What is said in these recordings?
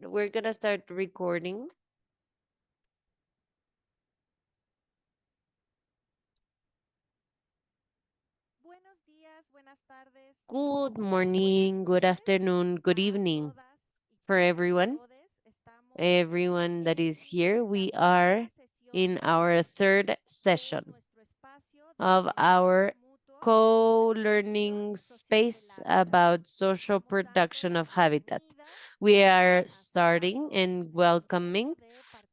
we're gonna start recording. Good morning, good afternoon, good evening for everyone that is here. We are in our third session of our co-learning space about social production of habitat. We are starting and welcoming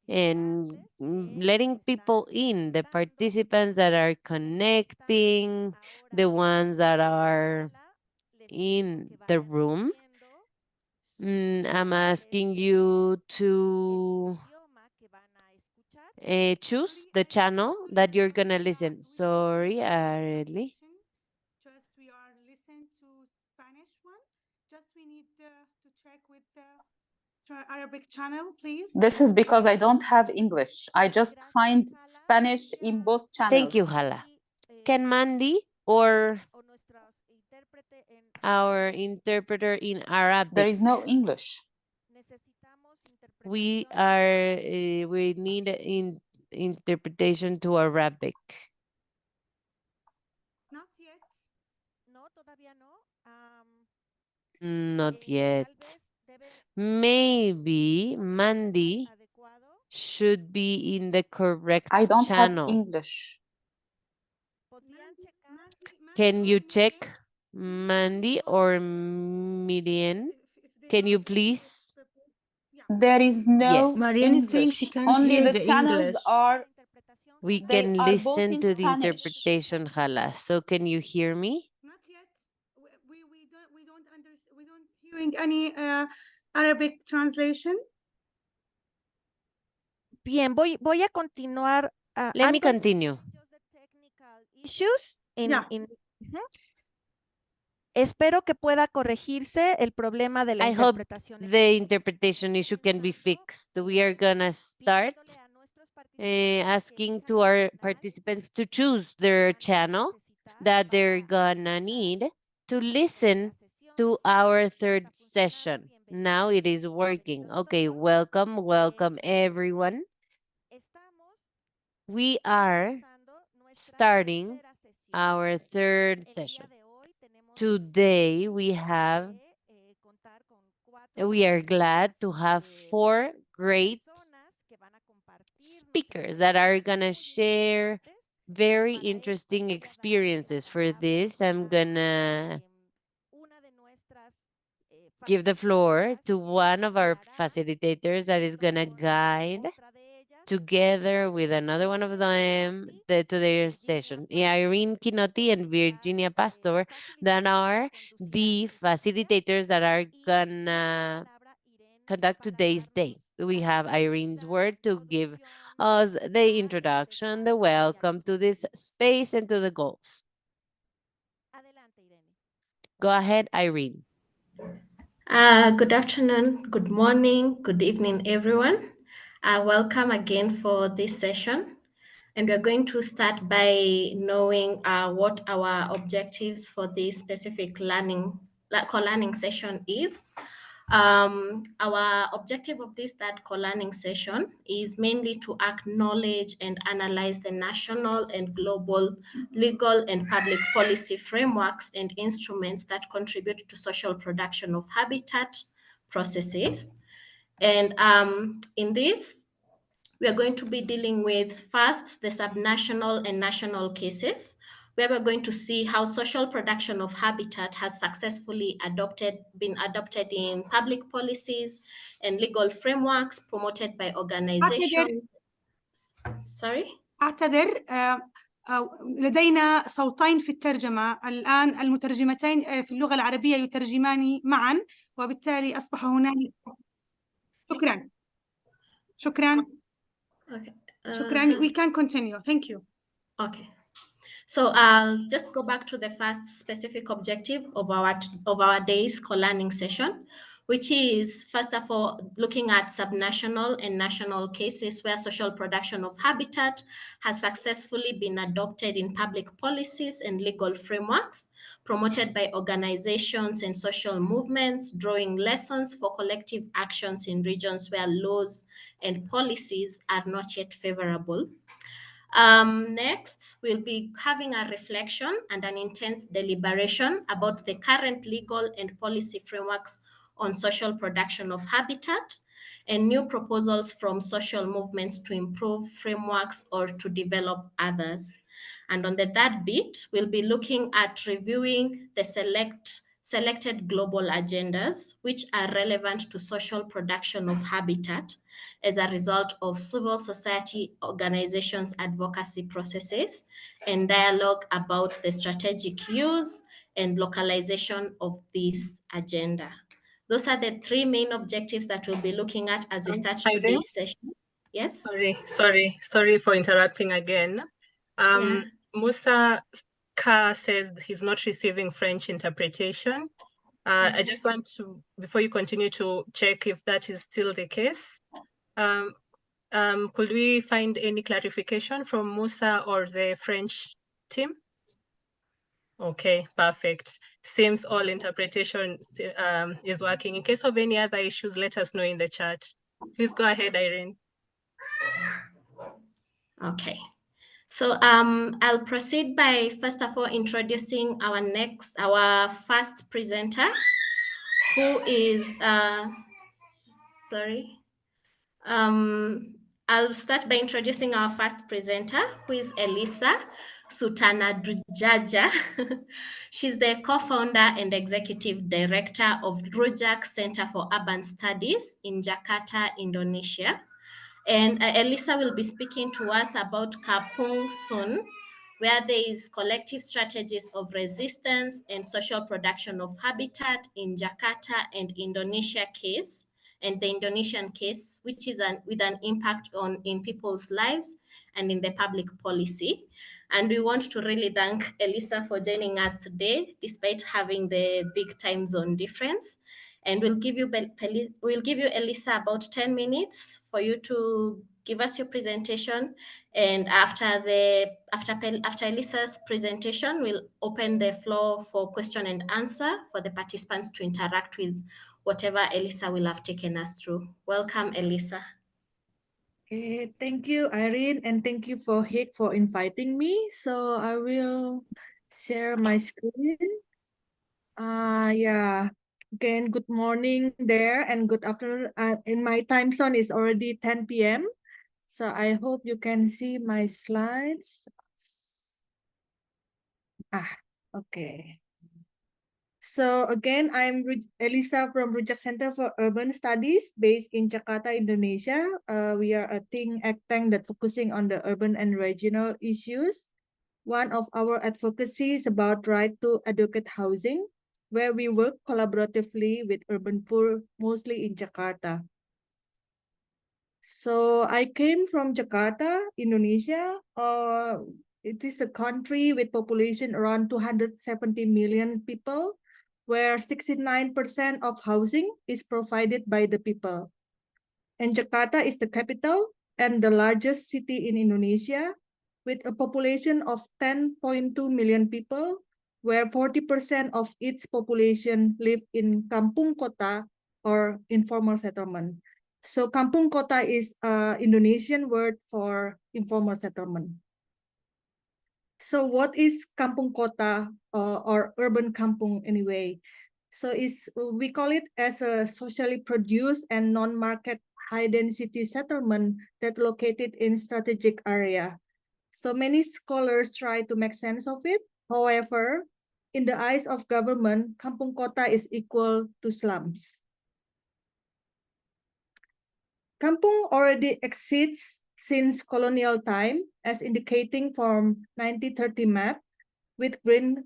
and letting people in, the participants that are connecting, the ones that are in the room. I'm asking you to choose the channel that you're gonna listen. Sorry, Arely. Just we are listening to Spanish one. Just we need to check with the Arabic channel, please. This is because I don't have English. I just find Spanish in both Thank you, channels. Hala. Can Mandy or our interpreter in Arabic? There is no English. We need interpretation to Arabic. Not yet. Not yet. Maybe Mandy should be in the correct I don't have channel. English. Can you check, Mandy or Miriam? Can you please? There is no Yes. Marianne thinks she English. can't Only hear the the channels English. are We they can are both listen in to the Spanish. interpretation, Hala. So can you hear me? Not yet. We don't hearing any Arabic translation. Bien, voy a continuar. Let me continue. Issues Yeah. Espero que pueda corregirse el problema de la I hope interpretación. the interpretation issue can be fixed. We are gonna start asking to our participants to choose their channel that they're gonna need to listen to our third session. Now it is working. Okay, welcome everyone. We are starting our third session. Today we are glad to have 4 great speakers that are gonna share very interesting experiences. For this, I'm gonna give the floor to one of our facilitators that is gonna guide together with another one of them to their session. Irene Quinotti and Virginia Pastor that are the facilitators that are gonna conduct today's day. We have Irene's word to give us the introduction, the welcome to this space and to the goals. Go ahead, Irene. Good afternoon, good morning, good evening, everyone. Welcome again for this session. And we're going to start by knowing what our objectives for this specific co-learning session is. Our objective of this co-learning session is mainly to acknowledge and analyze the national and global legal and public policy frameworks and instruments that contribute to social production of habitat processes. And in this, we are going to be dealing with first the subnational and national cases, where we're going to see how social production of habitat has successfully been adopted in public policies and legal frameworks promoted by organizations. Sorry? أعتذر لدينا صوتين في الترجمة الآن، المترجمتين في اللغة العربية يترجمان معا، وبالتالي أصبح هنالك. شكرا. Okay. شكرا. We can continue. Thank you. Okay. So I'll just go back to the first specific objective of our day's co-learning session, which is, first of all, looking at subnational and national cases where social production of habitat has successfully been adopted in public policies and legal frameworks promoted by organizations and social movements, drawing lessons for collective actions in regions where laws and policies are not yet favorable. Next, we'll be having a reflection and an intense deliberation about the current legal and policy frameworks on social production of habitat and new proposals from social movements to improve frameworks or to develop others. And on the third bit, we'll be looking at reviewing the selected global agendas which are relevant to social production of habitat as a result of civil society organizations' advocacy processes and dialogue about the strategic use and localization of this agenda. Those are the three main objectives that we'll be looking at as we start today's session. Yes? Sorry for interrupting again. Yeah. Musa Ka says he's not receiving French interpretation. I just want to, before you continue, to check if that is still the case. Could we find any clarification from Musa or the French team? Okay, perfect. Seems all interpretation is working. In case of any other issues, let us know in the chat. Please go ahead, Irene. Okay. So I'll proceed by first of all introducing our first presenter, who is I'll start by introducing our first presenter, who is Elisa Sutanadrujaja. She's the co-founder and executive director of Rujak Center for Urban Studies in Jakarta, Indonesia. And Elisa will be speaking to us about Kapung soon, where there is collective strategies of resistance and social production of habitat in Jakarta and Indonesia case, and the Indonesian case, which is with an impact in people's lives and in the public policy. And we want to really thank Elisa for joining us today, despite having the big time zone difference. And we'll give you, Elisa, about 10 minutes for you to give us your presentation. And after Elisa's presentation, we'll open the floor for question and answer for the participants to interact with whatever Elisa will have taken us through. Welcome, Elisa. Okay, thank you, Irene, and thank you for HIC for inviting me. So I will share my screen. Yeah. Again, good morning there and good afternoon. In my time zone is already 10 p.m. So I hope you can see my slides. Okay. So again, I'm Elisa from Rujak Center for Urban Studies based in Jakarta, Indonesia. We are a think tank that focusing on the urban and regional issues. One of our advocacy is about right to adequate housing, where we work collaboratively with urban poor, mostly in Jakarta. So I came from Jakarta, Indonesia. It is a country with population around 270 million people, where 69% of housing is provided by the people. And Jakarta is the capital and the largest city in Indonesia, with a population of 10.2 million people, where 40% of its population live in kampung kota or informal settlement. So kampung kota is an Indonesian word for informal settlement. So what is kampung kota or urban kampung anyway? So we call it as a socially produced and non-market high-density settlement that located in strategic area. So many scholars try to make sense of it. However, in the eyes of government, kampung kota is equal to slums. Kampung already exists since colonial time, as indicating from 1930 map with green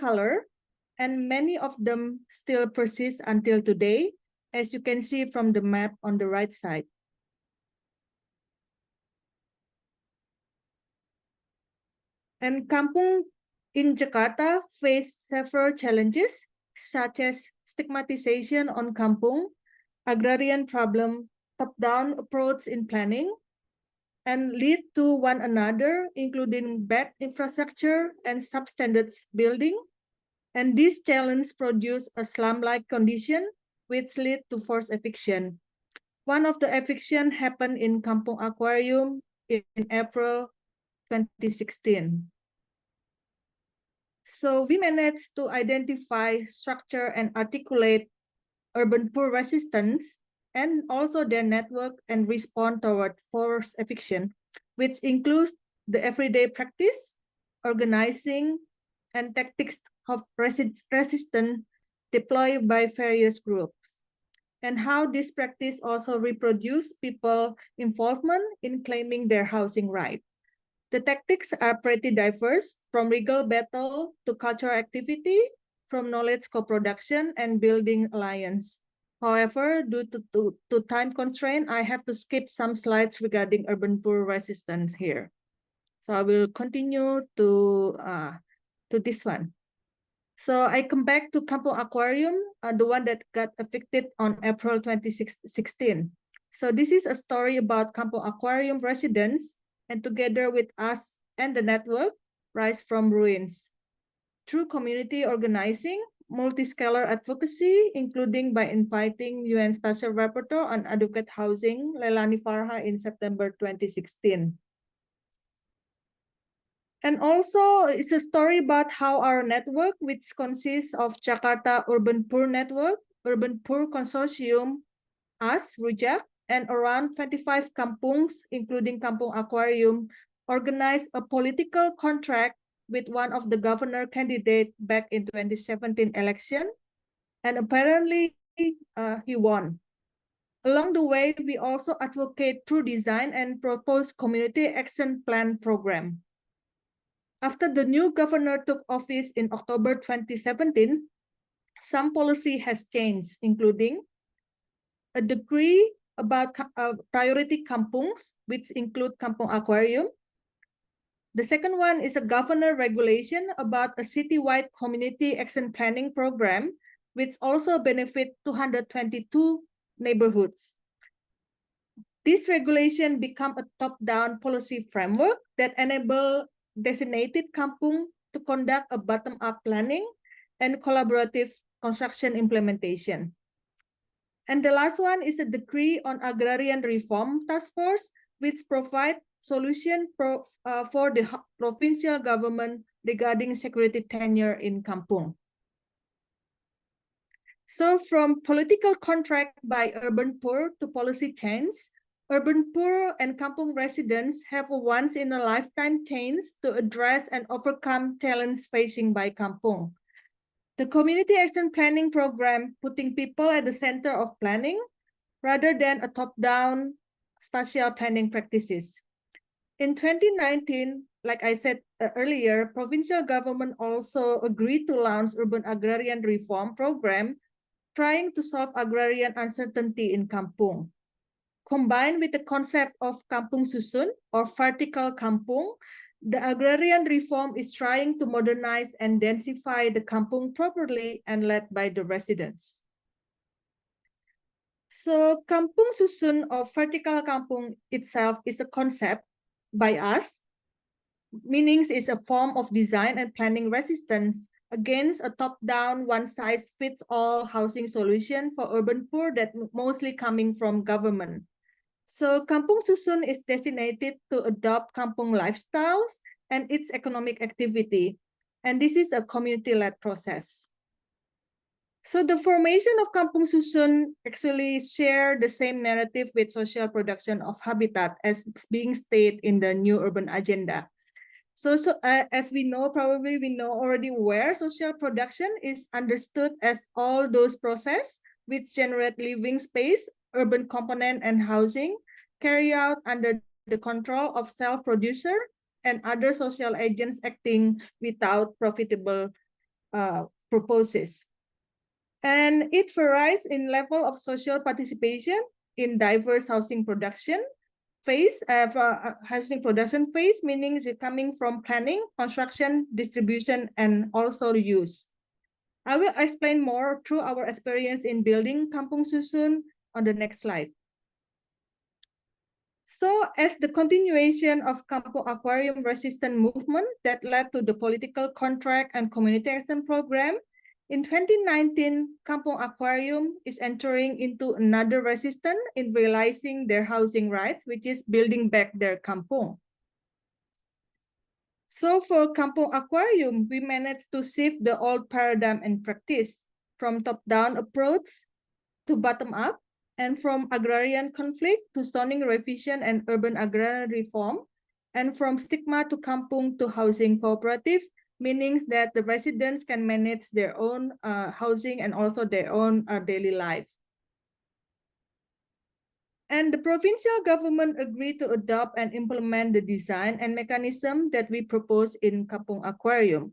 color, and many of them still persist until today, as you can see from the map on the right side. And kampung in Jakarta face several challenges, such as stigmatization on kampung, agrarian problem, top-down approach in planning, and lead to one another, including bad infrastructure and substandard building. And this challenge produced a slum-like condition, which led to forced eviction. One of the eviction happened in Kampung Aquarium in April 2016. So we managed to identify, structure, and articulate urban poor resistance and also their network and respond toward forced eviction, which includes the everyday practice, organizing, and tactics of resistance deployed by various groups, and how this practice also reproduce people involvement in claiming their housing right. The tactics are pretty diverse, from legal battle to cultural activity, from knowledge co-production and building alliance. However, due to time constraint, I have to skip some slides regarding urban poor resistance here. So I will continue to this one. So I come back to Kampung Aquarium, the one that got evicted on April 2016. So this is a story about Kampung Aquarium residents, and together with us and the network, rise from ruins. Through community organizing, multi-scalar advocacy, including by inviting UN Special Rapporteur on Adequate Housing, Leilani Farha, in September 2016. And also, it's a story about how our network, which consists of Jakarta Urban Poor Network, Urban Poor Consortium, us, Rujak, and around 25 kampungs, including Kampung Aquarium, organized a political contract with one of the governor candidate back in 2017 election, and apparently he won. Along the way, we also advocate through design and propose community action plan program. After the new governor took office in October 2017, some policy has changed, including a decree about priority kampungs, which include Kampung Aquarium. The second one is a governor regulation about a citywide community action planning program, which also benefit 222 neighborhoods. This regulation become a top-down policy framework that enable designated kampung to conduct a bottom-up planning and collaborative construction implementation. And the last one is a decree on agrarian reform task force, which provide solution for the provincial government regarding security tenure in kampung. So from political contract by urban poor to policy change, urban poor and kampung residents have a once-in-a-lifetime chance to address and overcome challenges facing by kampung. The community action planning program putting people at the center of planning rather than a top-down spatial planning practices. In 2019, like I said earlier, provincial government also agreed to launch urban agrarian reform program trying to solve agrarian uncertainty in kampung. Combined with the concept of kampung susun or vertical kampung, the agrarian reform is trying to modernize and densify the kampung properly and led by the residents. So kampung susun or vertical kampung itself is a concept by us, meaning it's a form of design and planning resistance against a top-down, one-size-fits-all housing solution for urban poor that mostly coming from government. So Kampung Susun is designated to adopt kampung lifestyles and its economic activity. And this is a community-led process. So the formation of Kampung Susun actually share the same narrative with social production of habitat as being stated in the new urban agenda. So as we know, probably we know already where social production is understood as all those processes which generate living space, urban component, and housing carry out under the control of self-producer and other social agents acting without profitable purposes. And it varies in level of social participation in diverse housing production phase, housing production phase, meaning it's coming from planning, construction, distribution, and also use. I will explain more through our experience in building Kampung Susun on the next slide. So as the continuation of Kampung Aquarium resistance movement that led to the political contract and community action program, in 2019, Kampung Aquarium is entering into another resistance in realizing their housing rights, which is building back their kampung. So for Kampung Aquarium, we managed to shift the old paradigm and practice from top-down approach to bottom-up, and from agrarian conflict to zoning revision and urban agrarian reform, and from stigma to kampung to housing cooperative, meaning that the residents can manage their own housing and also their own daily life. And the provincial government agreed to adopt and implement the design and mechanism that we propose in Kampung Aquarium.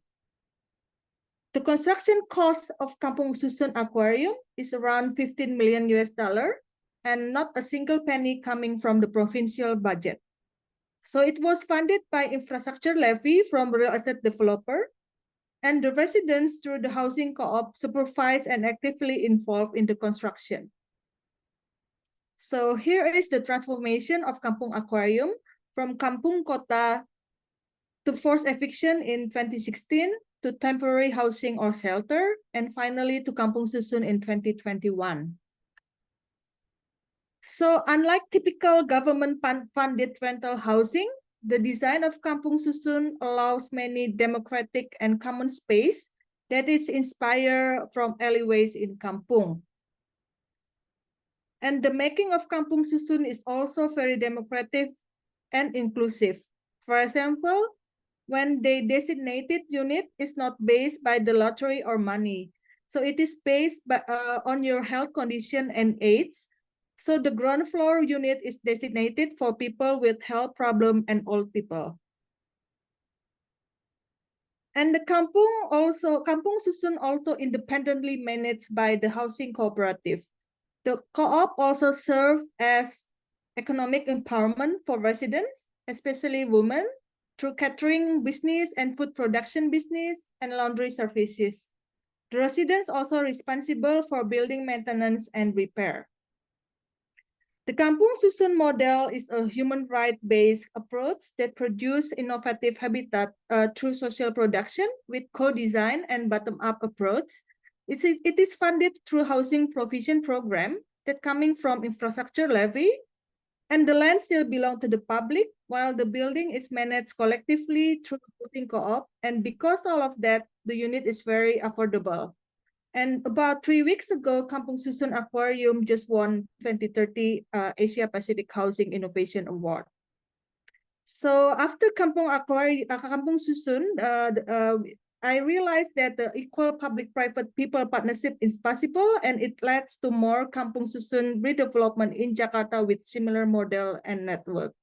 The construction cost of Kampung Susun Aquarium is around 15 million US dollar, and not a single penny coming from the provincial budget. So it was funded by infrastructure levy from real estate developer, and the residents through the housing co-op supervised and actively involved in the construction. So here is the transformation of Kampung Aquarium from Kampung Kota to forced eviction in 2016, to temporary housing or shelter, and finally to Kampung Susun in 2021. So unlike typical government-funded rental housing, the design of Kampung Susun allows many democratic and common space that is inspired from alleyways in kampung. And the making of Kampung Susun is also very democratic and inclusive. For example, when the designated unit is not based by the lottery or money. So it is based by, on your health condition and age. So the ground floor unit is designated for people with health problem and old people. And the Kampung Susun also independently managed by the housing cooperative. The co-op also serves as economic empowerment for residents, especially women, through catering business and food production business and laundry services. The residents also responsible for building maintenance and repair. The Kampung Susun model is a human right-based approach that produces innovative habitat through social production with co-design and bottom-up approach. It is funded through housing provision program that coming from infrastructure levy, and the land still belong to the public while the building is managed collectively through housing co-op. And because all of that, the unit is very affordable. And about 3 weeks ago, Kampung Susun Aquarium just won 2030 Asia Pacific Housing Innovation Award. So after Kampung Susun, I realized that the equal public-private people partnership is possible, and it leads to more Kampung Susun redevelopment in Jakarta with similar model and network.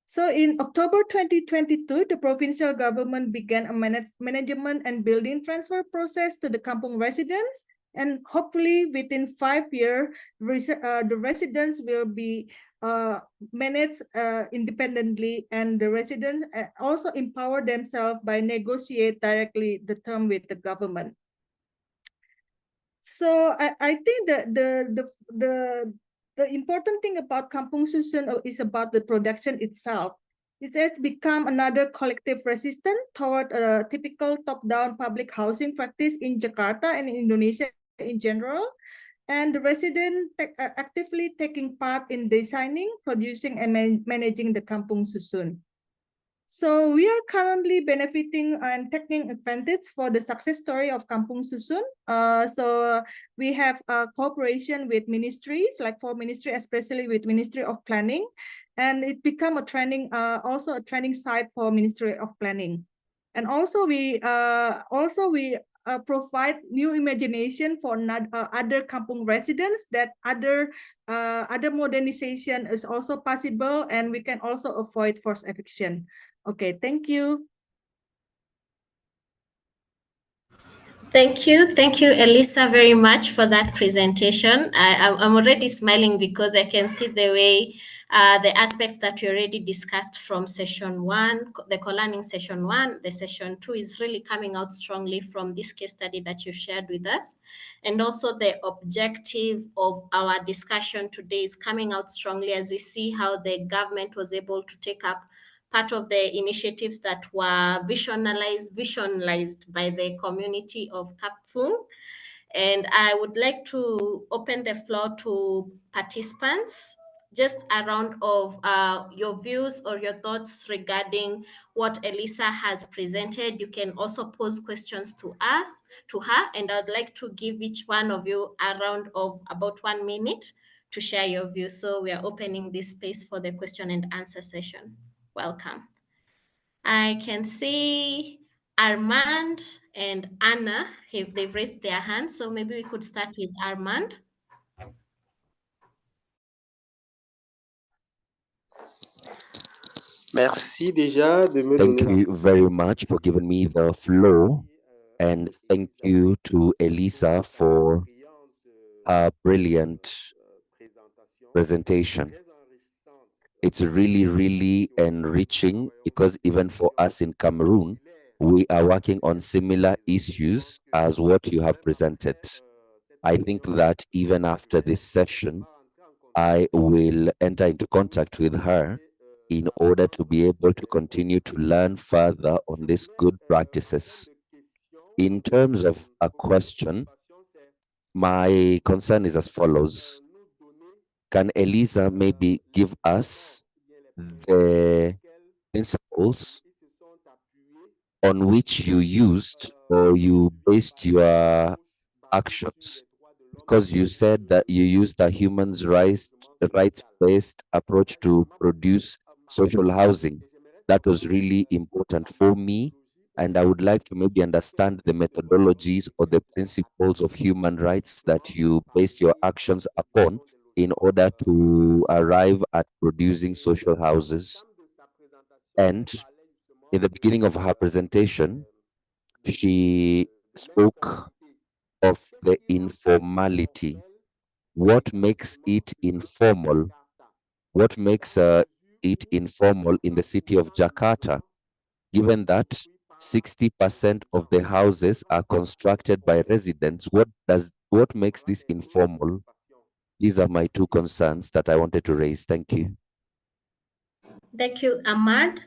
So in October 2022, the provincial government began a management and building transfer process to the Kampung residents, and hopefully within 5 years, the residents will be managed independently, and the residents also empower themselves by negotiate directly the term with the government. So I think that the important thing about Kampung Susun is about the production itself. It has become another collective resistance toward a typical top-down public housing practice in Jakarta and in Indonesia in general. And the residents actively taking part in designing, producing, and managing the Kampung Susun. So we are currently benefiting and taking advantage for the success story of Kampung Susun. So we have a cooperation with ministries, like 4 ministries, especially with Ministry of Planning, and it become a training, also a training site for Ministry of Planning. And also we provide new imagination for other kampung residents, that other modernization is also possible, and we can also avoid forced eviction. Okay, thank you. Thank you, Elisa, very much for that presentation. I'm already smiling because I can see the way the aspects that we already discussed from session one, the co-learning session one, the session two is really coming out strongly from this case study that you shared with us. And also the objective of our discussion today is coming out strongly as we see how the government was able to take up part of the initiatives that were visionalized by the community of Kapfung. And I would like to open the floor to participants, just a round of your views or your thoughts regarding what Elisa has presented. You can also pose questions to her, and I'd like to give each one of you a round of about 1 minute to share your views. So we are opening this space for the question and answer session. Welcome. I can see Armand and Anna, they've raised their hands, so maybe we could start with Armand. Merci déjà de me Thank donner you very much for giving me the floor, and thank you to Elisa for a brilliant presentation. It's really, really enriching because even for us in Cameroon, we are working on similar issues as what you have presented. I think that even after this session, I will enter into contact with her in order to be able to continue to learn further on these good practices. In terms of a question, my concern is as follows. Can Elisa maybe give us the principles on which you used or you based your actions? Because you said that you used a rights-based approach to produce social housing. That was really important for me, and I would like to maybe understand the methodologies or the principles of human rights that you based your actions upon in order to arrive at producing social houses. And in the beginning of her presentation, she spoke of the informality. What makes it informal? What makes it informal in the city of Jakarta, given that 60% of the houses are constructed by residents? What makes this informal? These are my two concerns that I wanted to raise. Thank you. Thank you, Ahmad.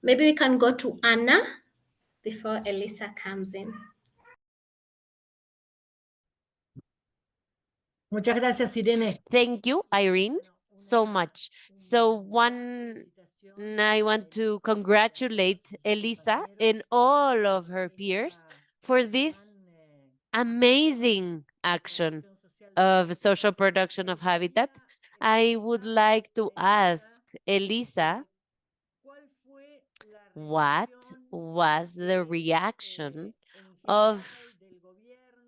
Maybe we can go to Anna before Elisa comes in. Muchas gracias, Irene. Thank you, Irene, so much. So I want to congratulate Elisa and all of her peers for this amazing action of social production of habitat. I would like to ask Elisa, what was the reaction of,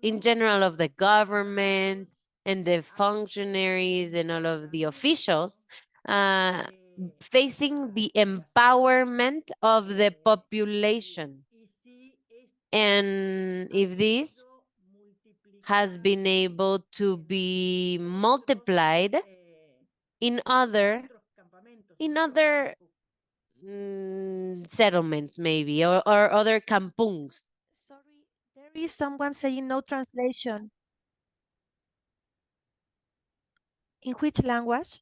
in general, of the government and the functionaries and all of the officials facing the empowerment of the population? And if this has been able to be multiplied in other settlements, maybe, or other kampungs. Sorry, there is someone saying no translation. In which language?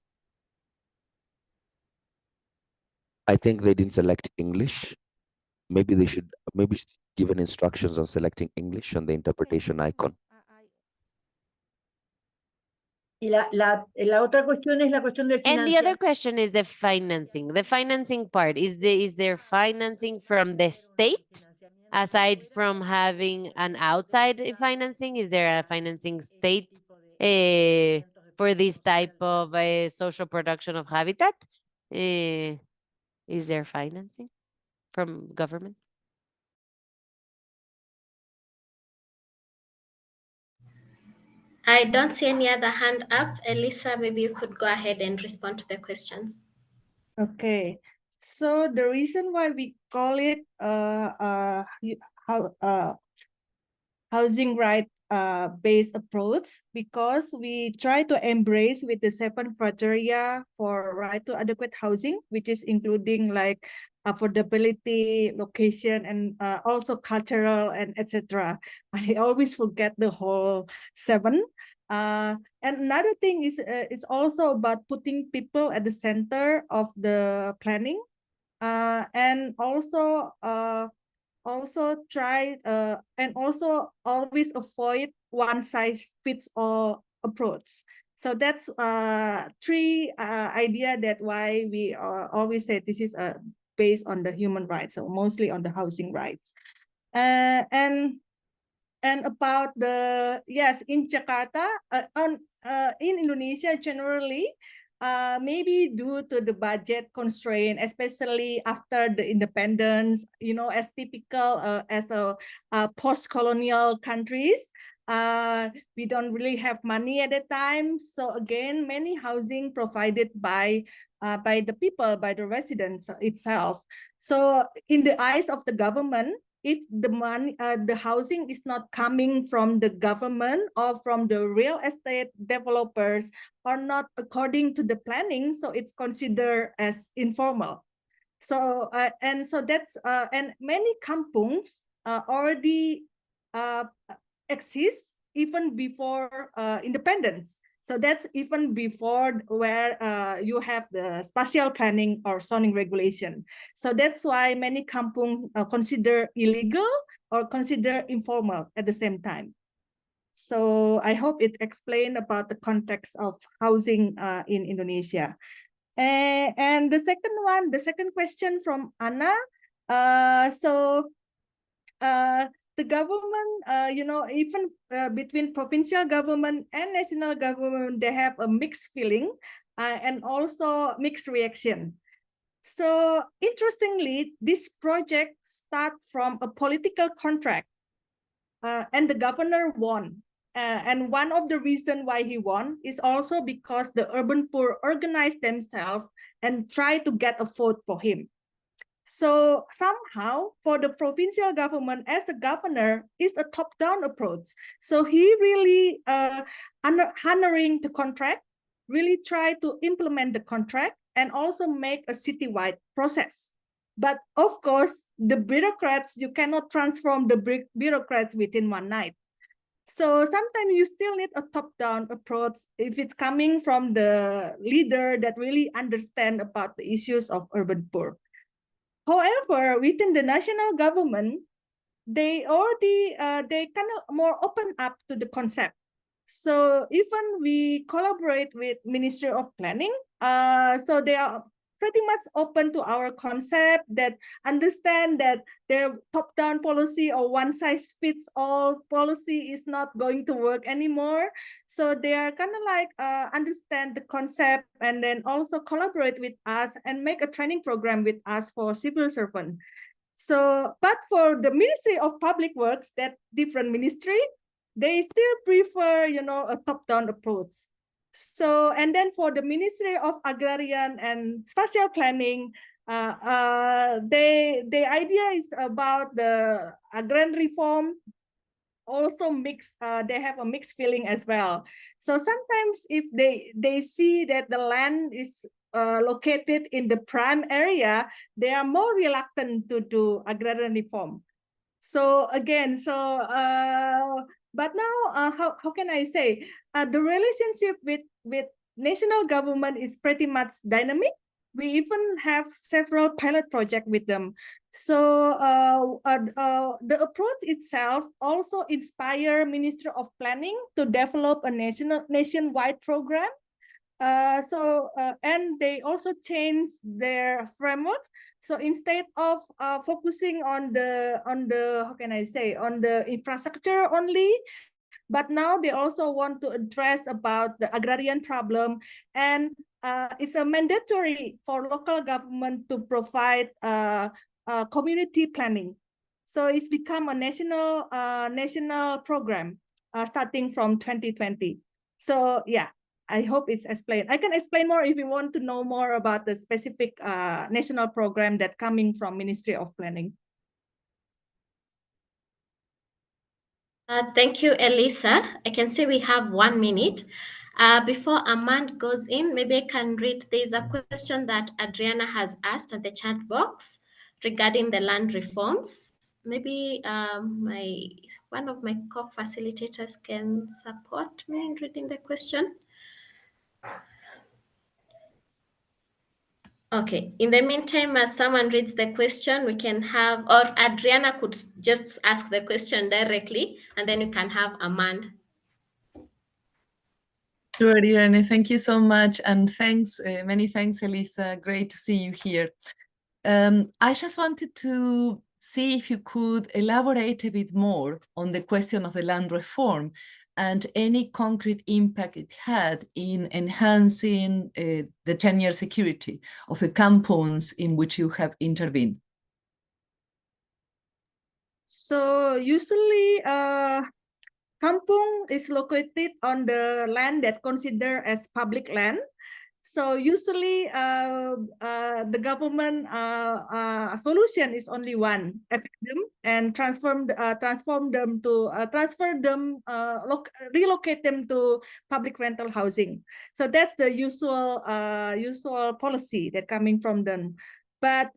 I think they didn't select English. Maybe they should given instructions on selecting English on the interpretation icon. Y la otra cuestión es la cuestión del And the other financiamiento. question is the financing. The financing part, is there financing from the state? Aside from having an outside financing, is there a financing state for this type of social production of habitat? Is there financing from government? I don't see any other hand up. Elisa, maybe you could go ahead and respond to the questions. Okay, so the reason why we call it housing right based approach, because we try to embrace with the 7 criteria for right to adequate housing, which is including like affordability, location, and also cultural and etc. I always forget the whole 7. And another thing is also about putting people at the center of the planning, and also try and also always avoid one size fits all approach. So that's 3 idea that why we always say this is based on the human rights, so mostly on the housing rights. And about the, yes, in Jakarta, in Indonesia generally, maybe due to the budget constraint, especially after the independence, you know, as typical as a post-colonial countries, we don't really have money at the time. So again, many housing provided by the people, by the residents itself. So in the eyes of the government, if the money, the housing is not coming from the government or from the real estate developers or not according to the planning, so it's considered as informal. So and so that's and many kampungs already exist even before independence. So that's even before where you have the spatial planning or zoning regulation. So that's why many kampung consider illegal or consider informal at the same time. So I hope it explained about the context of housing in Indonesia. And the second question from Anna. The government, you know, even between provincial government and national government, they have a mixed feeling and also mixed reaction. So interestingly, this project starts from a political contract, and the governor won. And one of the reasons why he won is also because the urban poor organized themselves and tried to get a vote for him. So somehow for the provincial government as a governor is a top-down approach. So he really honoring the contract, really try to implement the contract and also make a citywide process. But of course, the bureaucrats, you cannot transform the bureaucrats within one night. So sometimes you still need a top-down approach if it's coming from the leader that really understand about the issues of urban poor. However, within the national government, they already they kind of more open up to the concept. So even we collaborate with Ministry of Planning, so they are pretty much open to our concept, that understand that their top-down policy or one-size-fits-all policy is not going to work anymore. So they are kind of like understand the concept and then also collaborate with us and make a training program with us for civil servant. So, but for the Ministry of Public Works, that different ministry, they still prefer, you know, a top-down approach. So, and then for the Ministry of Agrarian and Spatial Planning, the idea is about the agrarian reform, also mixed, they have a mixed feeling as well. So sometimes if they see that the land is located in the prime area, they are more reluctant to do agrarian reform. So again, but now how can I say, the relationship with national government is pretty much dynamic. We even have several pilot projects with them. So the approach itself also inspire Ministry of Planning to develop a nationwide program. And they also change their framework. So instead of focusing on the how can I say, on the infrastructure only, but now they also want to address about the agrarian problem, and it's a mandatory for local government to provide community planning. So it's become a national program starting from 2020. So yeah, I hope it's explained. I can explain more if you want to know more about the specific national program that coming from Ministry of Planning. Thank you, Elisa. I can see we have 1 minute. Before Amand goes in, maybe I can read. There's a question that Adriana has asked at the chat box regarding the land reforms. Maybe one of my co-facilitators can support me in reading the question. Okay, in the meantime, as someone reads the question, we can have, or Adriana could just ask the question directly, and then you can have Amand. Sure, Irene, thank you so much. And thanks, many thanks, Elisa. Great to see you here. I just wanted to see if you could elaborate a bit more on the question of the land reform and any concrete impact it had in enhancing the 10-year security of the compounds in which you have intervened. So usually, kampung is located on the land that considered as public land. So usually, the government solution is only one: evict them and transfer them to relocate them to public rental housing. So that's the usual policy that coming from them. But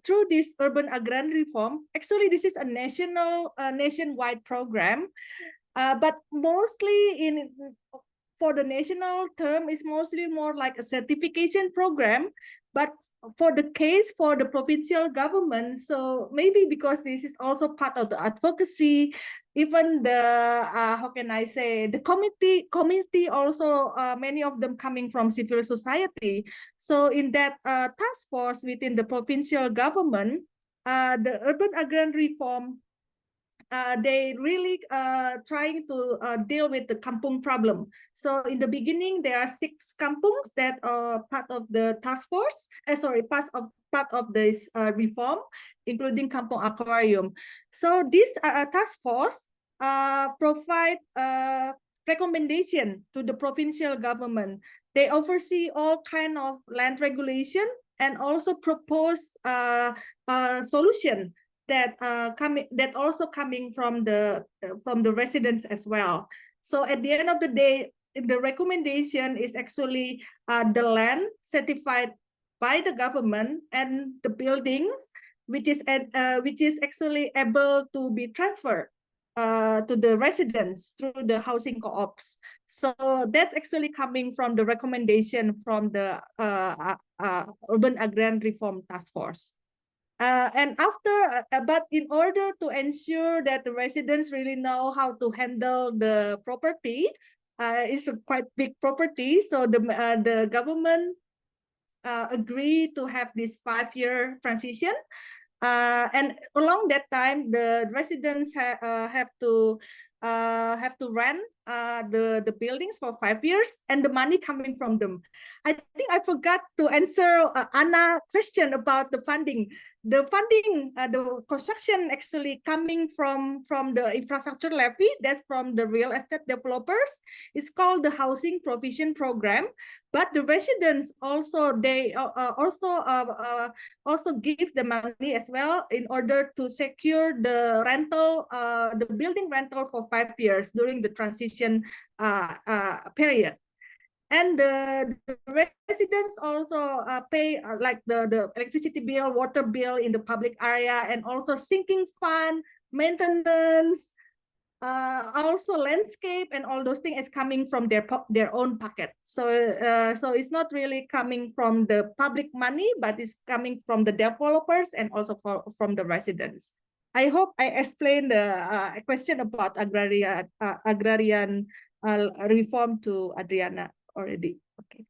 through this urban agrarian reform, actually this is a nationwide program. But mostly for the national term, is mostly more like a certification program. But for the case for the provincial government, so maybe because this is also part of the advocacy, even the how can I say, the committee also, many of them coming from civil society. So in that task force within the provincial government, the urban agrarian reform, they really trying to deal with the kampung problem. So in the beginning, there are 6 kampungs that are part of the task force. Part of this reform, including kampung aquarium. So this task force provide recommendation to the provincial government. They oversee all kind of land regulation and also propose solution that also coming from the residents as well. So at the end of the day, the recommendation is actually the land certified by the government and the buildings, which is actually able to be transferred to the residents through the housing co-ops. So that's actually coming from the recommendation from the urban agrarian reform task force. And after, but in order to ensure that the residents really know how to handle the property, it's a quite big property. So the government agreed to have this 5-year transition. And along that time, the residents have to rent the buildings for 5 years, and the money coming from them. I think I forgot to answer Anna's question about the funding. The funding, the construction actually coming from the infrastructure levy, that's from the real estate developers. It's called the Housing Provision Program. But the residents also, they also give the money as well in order to secure the rental, the building rental for 5 years during the transition period. And the residents also pay like the electricity bill, water bill in the public area, and also sinking fund, maintenance, also landscape, and all those things is coming from their own pocket. So so it's not really coming from the public money, but it's coming from the developers and also from the residents. I hope I explained the question about agrarian reform to Adriana already. Okay.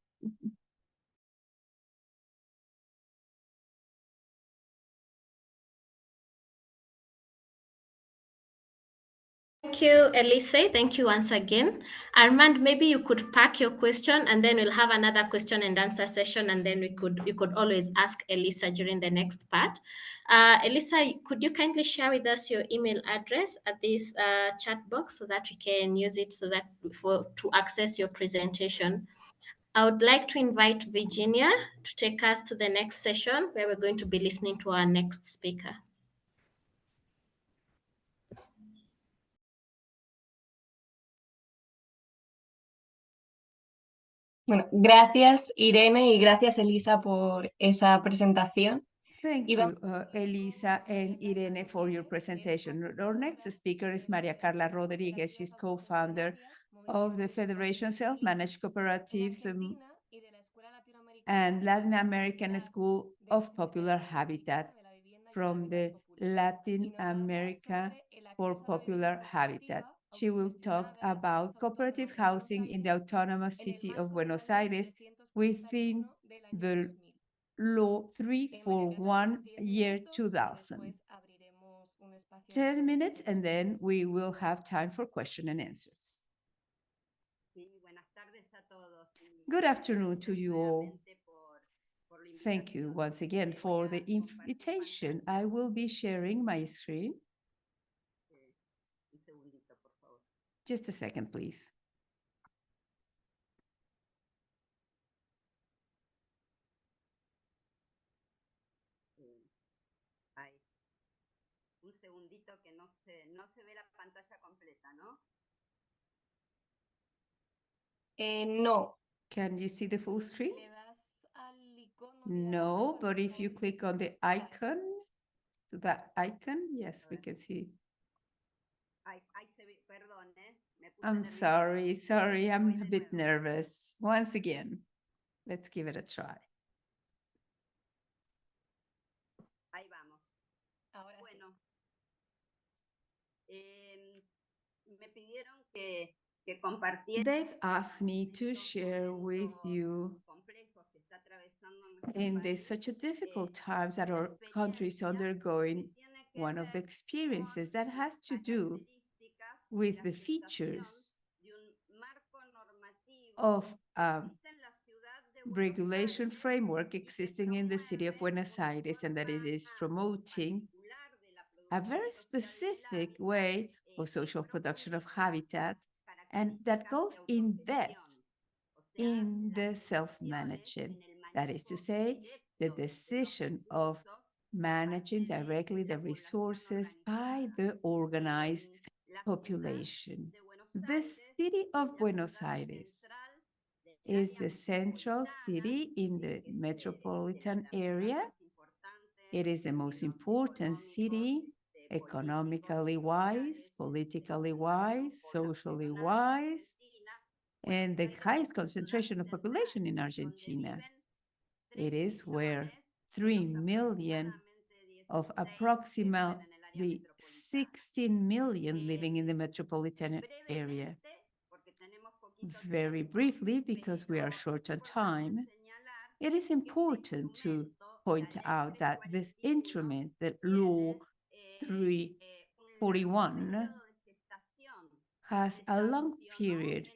Thank you, Elise. Thank you once again. Armand, maybe you could pack your question, and then we'll have another question and answer session, and then you could always ask Elisa during the next part. Elisa, could you kindly share with us your email address at this chat box so that we can use it to access your presentation? I would like to invite Virginia to take us to the next session where we're going to be listening to our next speaker. Bueno, gracias Irene y gracias Elisa por esa presentación. Thank you, Elisa and Irene, for your presentation. Our next speaker is Maria Carla Rodriguez. She's co-founder of the Federation Self-Managed Cooperatives and Latin American School of Popular Habitat from the Latin America for Popular Habitat. She will talk about cooperative housing in the autonomous city of Buenos Aires within the Law 341 year 2000. 10 minutes, and then we will have time for question and answers. Good afternoon to you all. Thank you once again for the invitation. I will be sharing my screen. Just a second, please. Un segundito que no se ve la pantalla completa, ¿no? No. Can you see the full screen? No, but if you click on the icon, yes, we can see. Ahí se ve, perdón, me puse I'm nerviosa. sorry, I'm a bit nervous. Once again, let's give it a try. Ahí vamos. Bueno, me pidieron que compartiera. They've asked me to share with you in this such a difficult times that our country is undergoing one of the experiences that has to do with the features of regulation framework existing in the city of Buenos Aires, and that it is promoting a very specific way of social production of habitat, and that goes in depth in the self-managing. That is to say, the decision of managing directly the resources by the organized population. The city of Buenos Aires is the central city in the metropolitan area. It is the most important city economically wise, politically wise, socially wise, and the highest concentration of population in Argentina. It is where 3 million of approximately 16 million living in the metropolitan area. Very briefly, because we are short on time, it is important to point out that this instrument, the Law 341, has a long period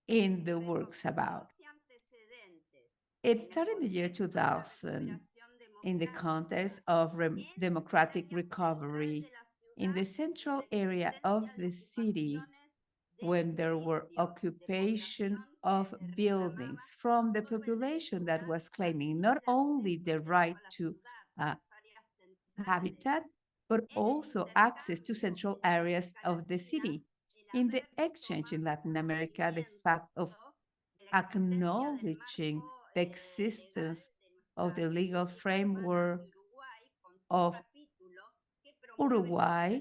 in the works about. It started in the year 2000 in the context of democratic recovery in the central area of the city, when there were occupation of buildings from the population that was claiming not only the right to habitat, but also access to central areas of the city. In the exchange in Latin America, the fact of acknowledging the existence of the legal framework of Uruguay,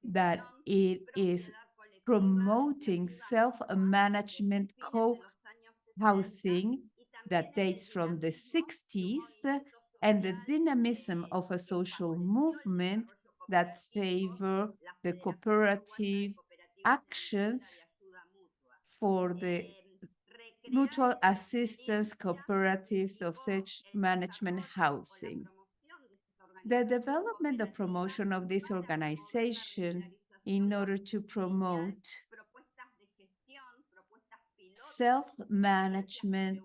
that it is promoting self-management co-housing that dates from the 60s, and the dynamism of a social movement that favor the cooperative actions for the mutual assistance cooperatives of such management housing. The development and promotion of this organization in order to promote self-management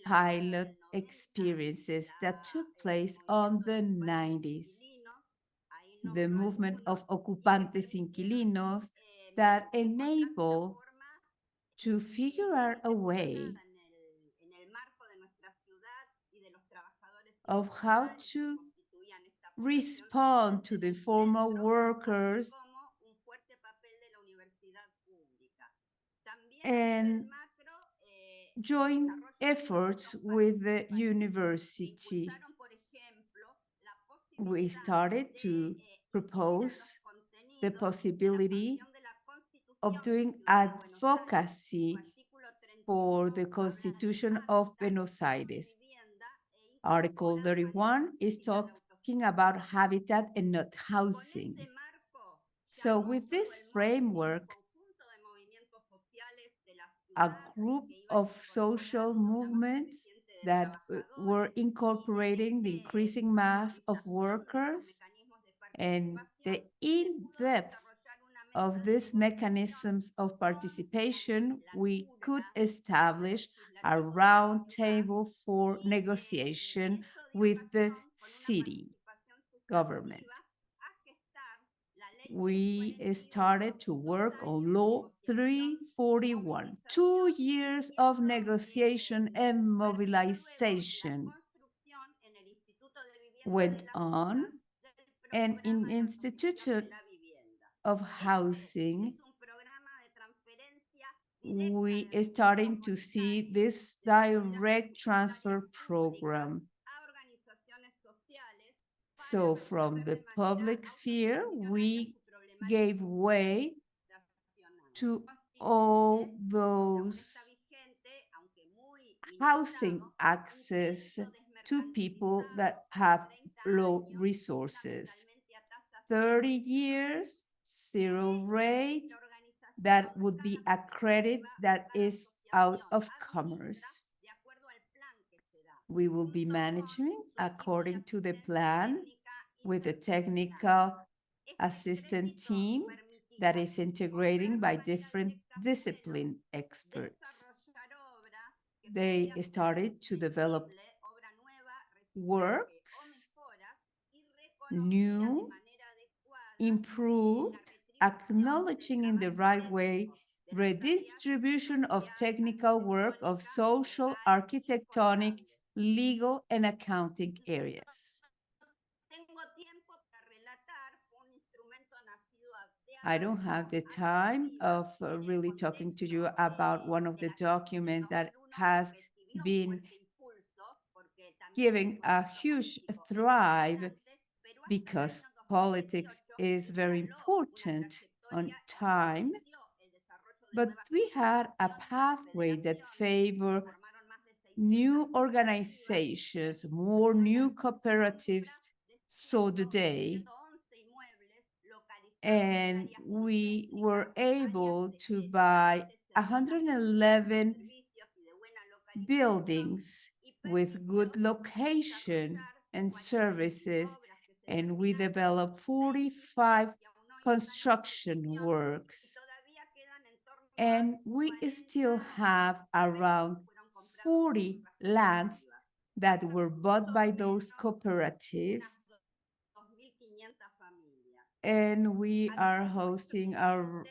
pilot experiences that took place on the 90s. The movement of ocupantes inquilinos that enable to figure out a way of how to respond to the formal workers and joint efforts with the university. We started to propose the possibility of doing advocacy for the Constitution of Buenos Aires. Article 31 is talking about habitat and not housing. So with this framework, a group of social movements that were incorporating the increasing mass of workers and the in-depth of these mechanisms of participation, we could establish a round table for negotiation with the city government. We started to work on Law 341, 2 years of negotiation and mobilization went on, and in Institute of Housing, we are starting to see this direct transfer program. So from the public sphere, we gave way to all those housing access to people that have low resources. 30 years, zero rate, that would be a credit that is out of commerce. We will be managing according to the plan with a technical assistant team that is integrating by different discipline experts. They started to develop works, new, improved, acknowledging in the right way redistribution of technical work of social, architectonic, legal, and accounting areas. I don't have the time of really talking to you about one of the documents that has been giving a huge thrive because politics is very important on time. But we had a pathway that favored new organizations, more new cooperatives saw the day. And we were able to buy 111 buildings with good location and services, and we developed 45 construction works. And we still have around 40 lands that were bought by those cooperatives. And we are hosting or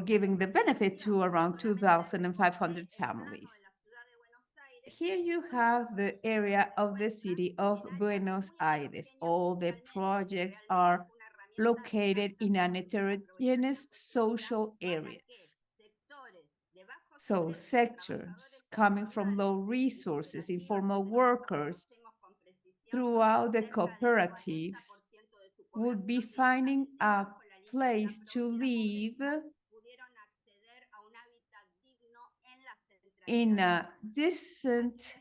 giving the benefit to around 2,500 families. Here you have the area of the city of Buenos Aires. All the projects are located in an heterogeneous social areas. So sectors coming from low resources, informal workers, throughout the cooperatives would be finding a place to live in a decent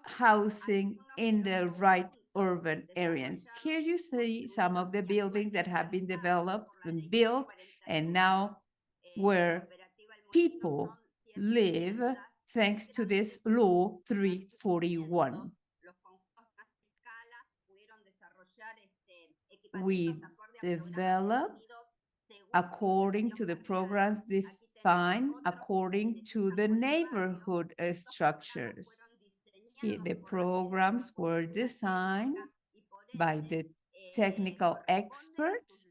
housing in the right urban areas. Here you see some of the buildings that have been developed and built, and now where people live thanks to this law 341. We develop according to the programs defined according to the neighborhood structures. The programs were designed by the technical experts,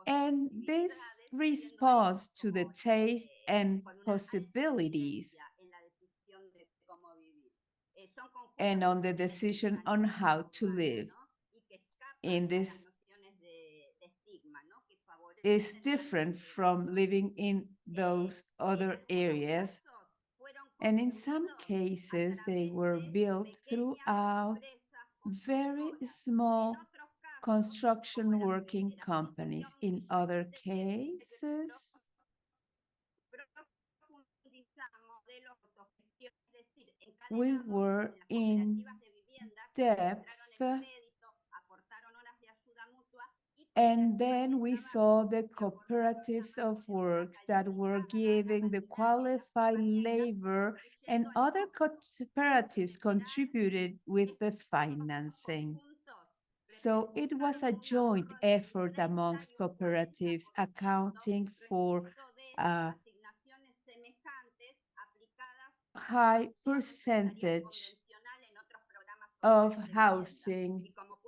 and this responds to the taste and possibilities and on the decision on how to live. In this is different from living in those other areas And in some cases, they were built throughout very small construction working companies. In other cases, we were in depth, and then we saw the cooperatives of works that were giving the qualified labor, and other cooperatives contributed with the financing. So it was a joint effort amongst cooperatives, accounting for a high percentage of housing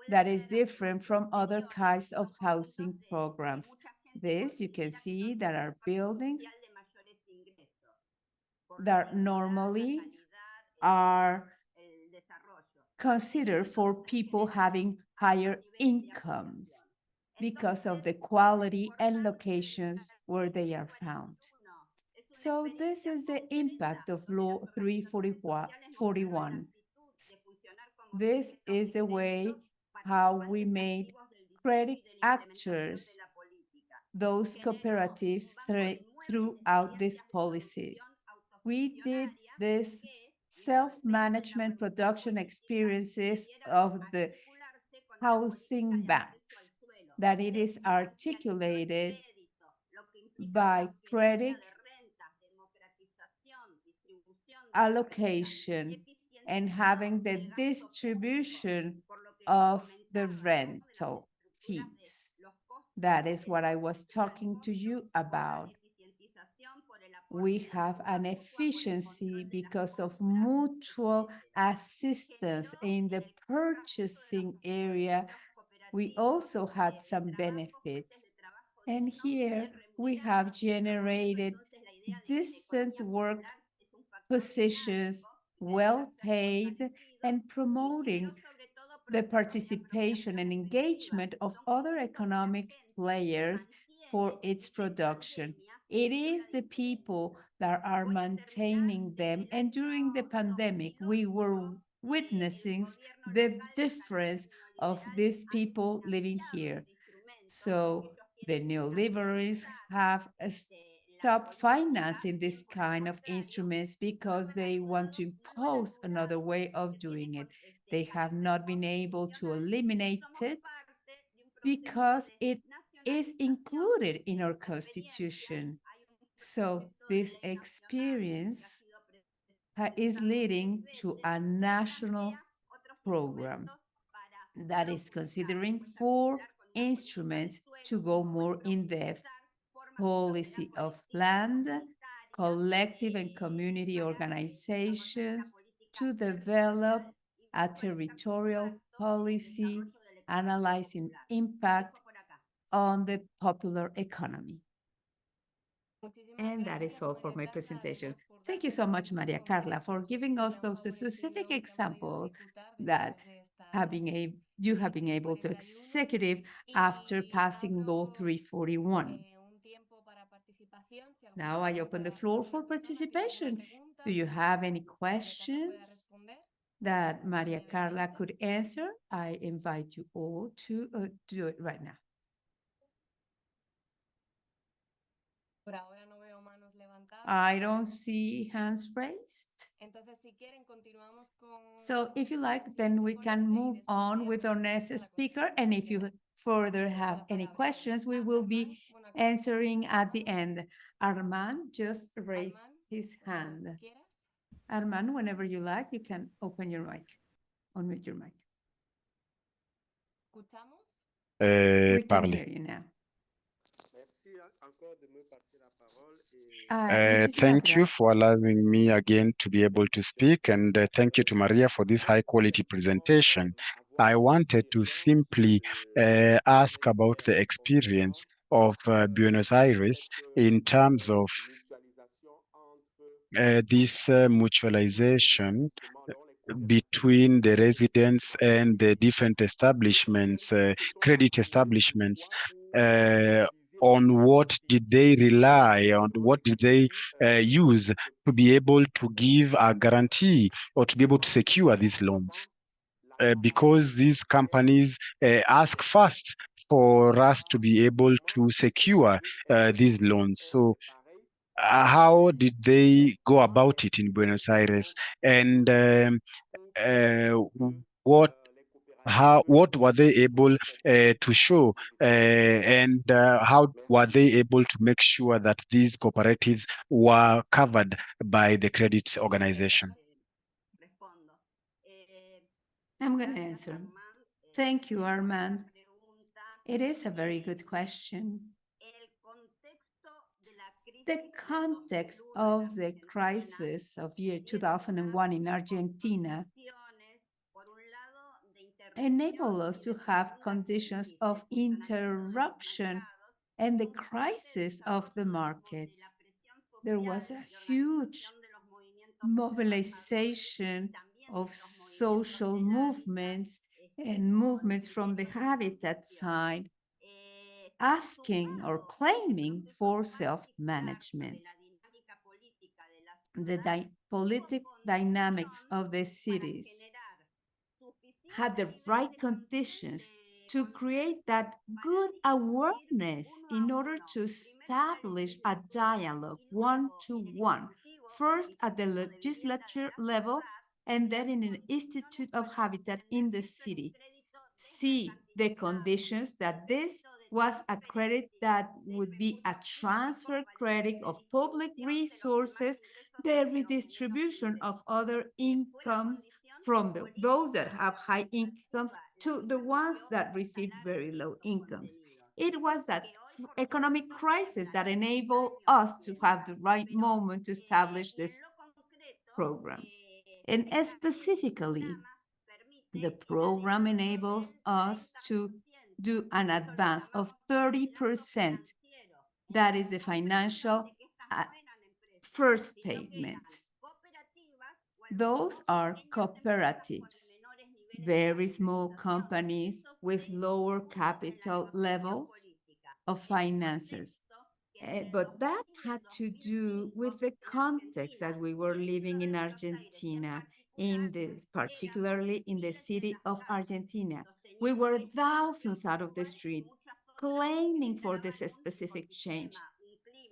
that is different from other kinds of housing programs. This, you can see that are buildings that normally are considered for people having higher incomes because of the quality and locations where they are found. So this is the impact of Law 341. This is the way how we made credit actors, those cooperatives throughout this policy. We did this self-management production experiences of the housing banks, that it is articulated by credit allocation and having the distribution of the rental fees. That is what I was talking to you about. We have an efficiency because of mutual assistance in the purchasing area. We also had some benefits. And here we have generated decent work positions, well paid, and promoting the participation and engagement of other economic players for its production. It is the people that are maintaining them. And during the pandemic, we were witnessing the difference of these people living here. So the neoliberals have stopped financing this kind of instruments because they want to impose another way of doing it. They have not been able to eliminate it because it is included in our constitution. So this experience is leading to a national program that is considering 4 instruments to go more in depth: policy of land, collective and community organizations to develop a territorial policy analyzing impact on the popular economy. And that is all for my presentation. Thank you so much, Maria Carla, for giving us those specific examples that you have been able to execute after passing Law 341. Now I open the floor for participation. Do you have any questions that Maria Carla could answer? I invite you all to do it right now. I don't see hands raised. So if you like, then we can move on with our next speaker. And if you further have any questions, we will be answering at the end. Armand just raised his hand. Armand, whenever you like, you can open your mic, unmute your mic. We can hear you now. Thank you for allowing me again to be able to speak, and thank you to Maria for this high quality presentation. I wanted to simply ask about the experience of Buenos Aires in terms of this mutualization between the residents and the different establishments, credit establishments, on what did they rely on, what did they use to be able to give a guarantee or to be able to secure these loans. Because these companies ask first for us to be able to secure these loans. So how did they go about it in Buenos Aires? And what were they able to show, and how were they able to make sure that these cooperatives were covered by the credit organization? I'm going to answer. Thank you, Armand. It is a very good question. The context of the crisis of year 2001 in Argentina enabled us to have conditions of interruption and the crisis of the markets. There was a huge mobilization of social movements and movements from the habitat side asking or claiming for self-management. The politic dynamics of the cities had the right conditions to create that good awareness in order to establish a dialogue one-to-one, first at the legislature level and then in an institute of habitat in the city. See the conditions that this was a credit that would be a transfer credit of public resources, the redistribution of other incomes from those that have high incomes to the ones that receive very low incomes. It was that economic crisis that enabled us to have the right moment to establish this program. And specifically, the program enables us to do an advance of 30%. That is the financial first payment. Those are cooperatives, very small companies with lower capital levels of finances. But that had to do with the context that we were living in Argentina, particularly in the city of Argentina. We were thousands out of the street claiming for this specific change.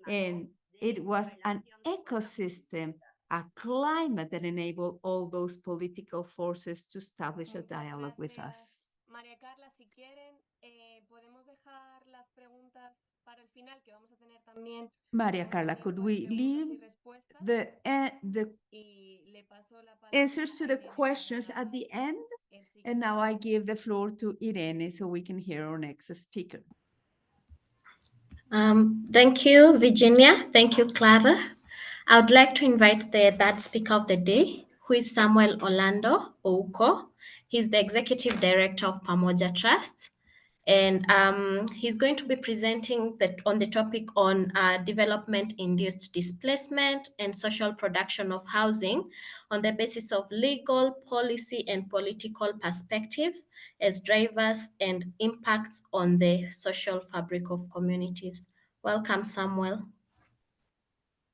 And it was an ecosystem, a climate that enabled all those political forces to establish a dialogue with us. María Carla, si quieren, podemos dejar las preguntas para el final, que vamos a tener también. Maria Carla, could we leave the answers to the questions at the end? And now I give the floor to Irene so we can hear our next speaker. Thank you, Virginia. Thank you, Clara. I would like to invite the third speaker of the day, who is Samuel Orlando Ouko. He's the Executive Director of Pamoja Trust. And he's going to be presenting on the topic on development-induced displacement and social production of housing on the basis of legal, policy, and political perspectives as drivers and impacts on the social fabric of communities. Welcome, Samuel.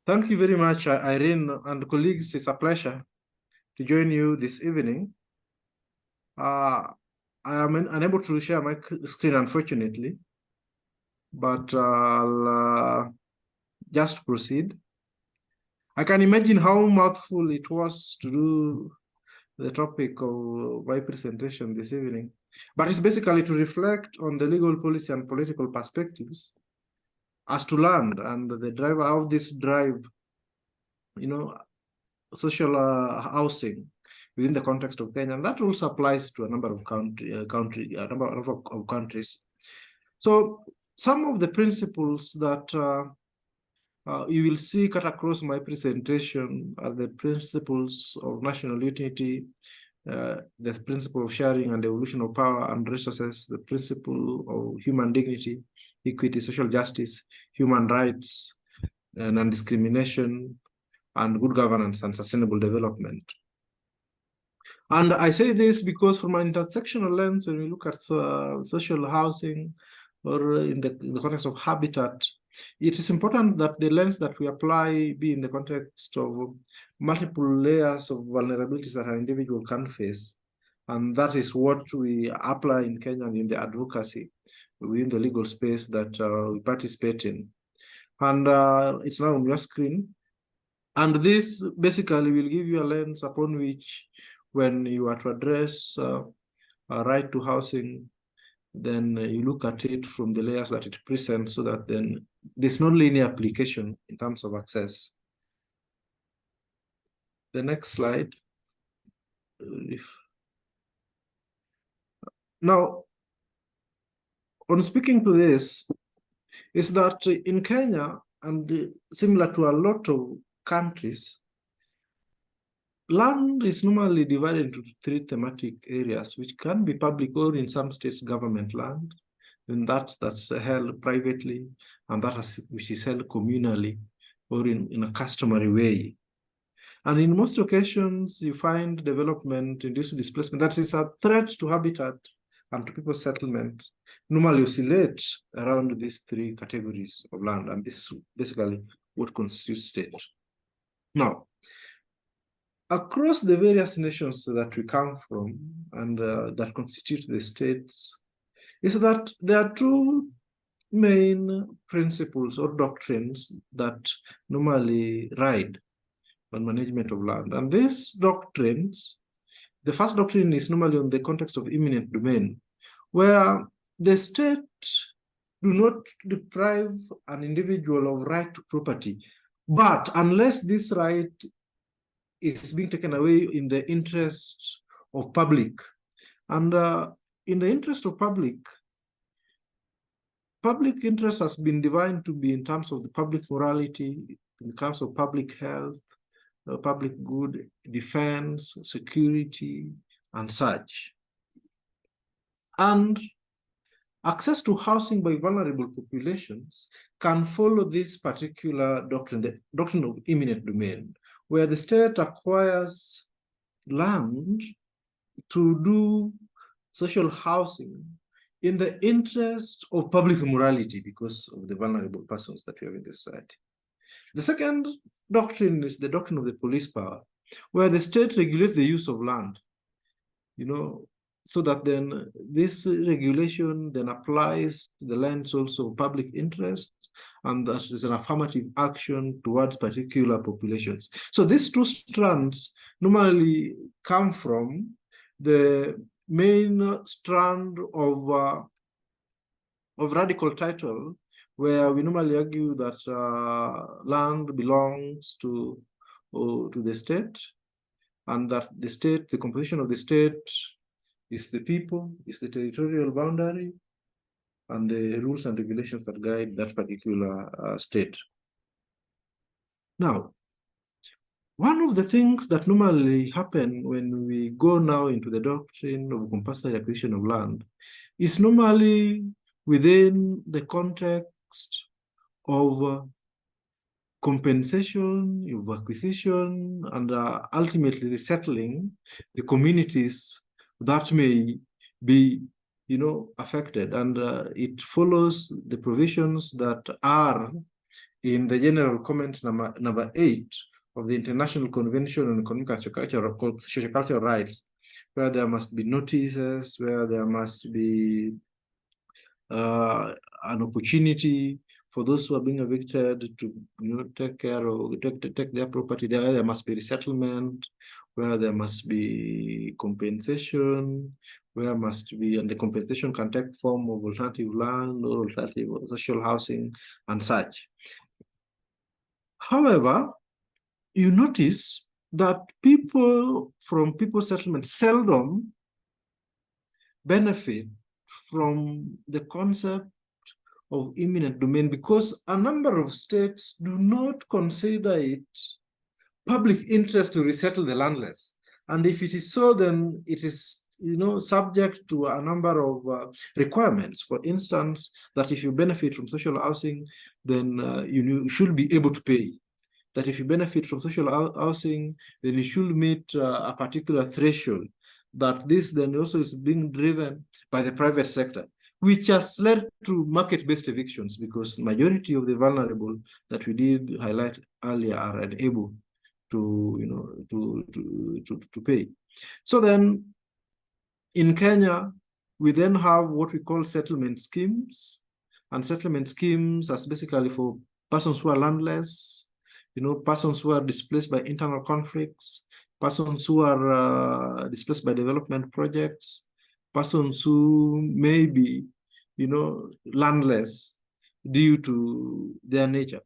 Thank you very much, Irene and colleagues. It's a pleasure to join you this evening. I am unable to share my screen, unfortunately, but I'll just proceed. I can imagine how mouthful it was to do the topic of my presentation this evening, but it's basically to reflect on the legal policy and political perspectives as to land and the driver of this drive, social housing within the context of Kenya, and that also applies to a number of countries. So some of the principles that you will see cut across my presentation are the principles of national unity, the principle of sharing and evolution of power and resources, the principle of human dignity, equity, social justice, human rights, non-discrimination, and good governance and sustainable development. And I say this because from an intersectional lens, when we look at social housing, or in the context of habitat, it is important that the lens that we apply be in the context of multiple layers of vulnerabilities that an individual can face. And that is what we apply in Kenya and in the advocacy within the legal space that we participate in. And it's now on your screen. And this basically will give you a lens upon which, when you are to address a right to housing, then you look at it from the layers that it presents, so that then there's no linear application in terms of access. The next slide. Now, on speaking to this, is that in Kenya, and similar to a lot of countries, land is normally divided into 3 thematic areas, which can be public or in some states government land, and that's held privately, and which is held communally or in a customary way. And in most occasions, you find development-induced displacement that is a threat to habitat and to people's settlement normally oscillate around these 3 categories of land, and this is basically what constitutes state. Now, across the various nations that we come from and that constitute the states, is that there are 2 main principles or doctrines that normally ride on management of land. And these doctrines, the first doctrine is normally on the context of eminent domain, where the state do not deprive an individual of right to property, but unless this right is being taken away in the interest of public. And in the interest of public interest has been defined to be in terms of the public morality, in terms of public health, public good, defense, security, and such. And access to housing by vulnerable populations can follow this particular doctrine, the doctrine of eminent domain, where the state acquires land to do social housing in the interest of public morality because of the vulnerable persons that we have in the society. The second doctrine is the doctrine of the police power, where the state regulates the use of land, so that then this regulation then applies the lens also of public interest, and that is an affirmative action towards particular populations. So these 2 strands normally come from the main strand of radical title, where we normally argue that land belongs to the state, and that the state, the composition of the state is the people, is the territorial boundary, and the rules and regulations that guide that particular state. Now, one of the things that normally happen when we go now into the doctrine of compulsory acquisition of land is normally within the context of compensation, of acquisition, and ultimately resettling the communities that may be, affected. And it follows the provisions that are in the general comment number 8 of the International Convention on Economic and Social-Cultural Rights, where there must be notices, where there must be an opportunity for those who are being evicted to take care of take their property. There must be resettlement, where there must be compensation, where must be, and the compensation can take form of alternative land or alternative social housing and such. However, you notice that people from people settlements seldom benefit from the concept of eminent domain, because a number of states do not consider it public interest to resettle the landless. And if it is so, then it is subject to a number of requirements. For instance, that if you benefit from social housing, then you should be able to pay. That if you benefit from social housing, then you should meet a particular threshold. That this then also is being driven by the private sector. which has led to market-based evictions because majority of the vulnerable that we did highlight earlier are unable to pay. So then in Kenya, we then have what we call settlement schemes, and settlement schemes are basically for persons who are landless, persons who are displaced by internal conflicts, persons who are displaced by development projects, persons who may be, landless due to their nature.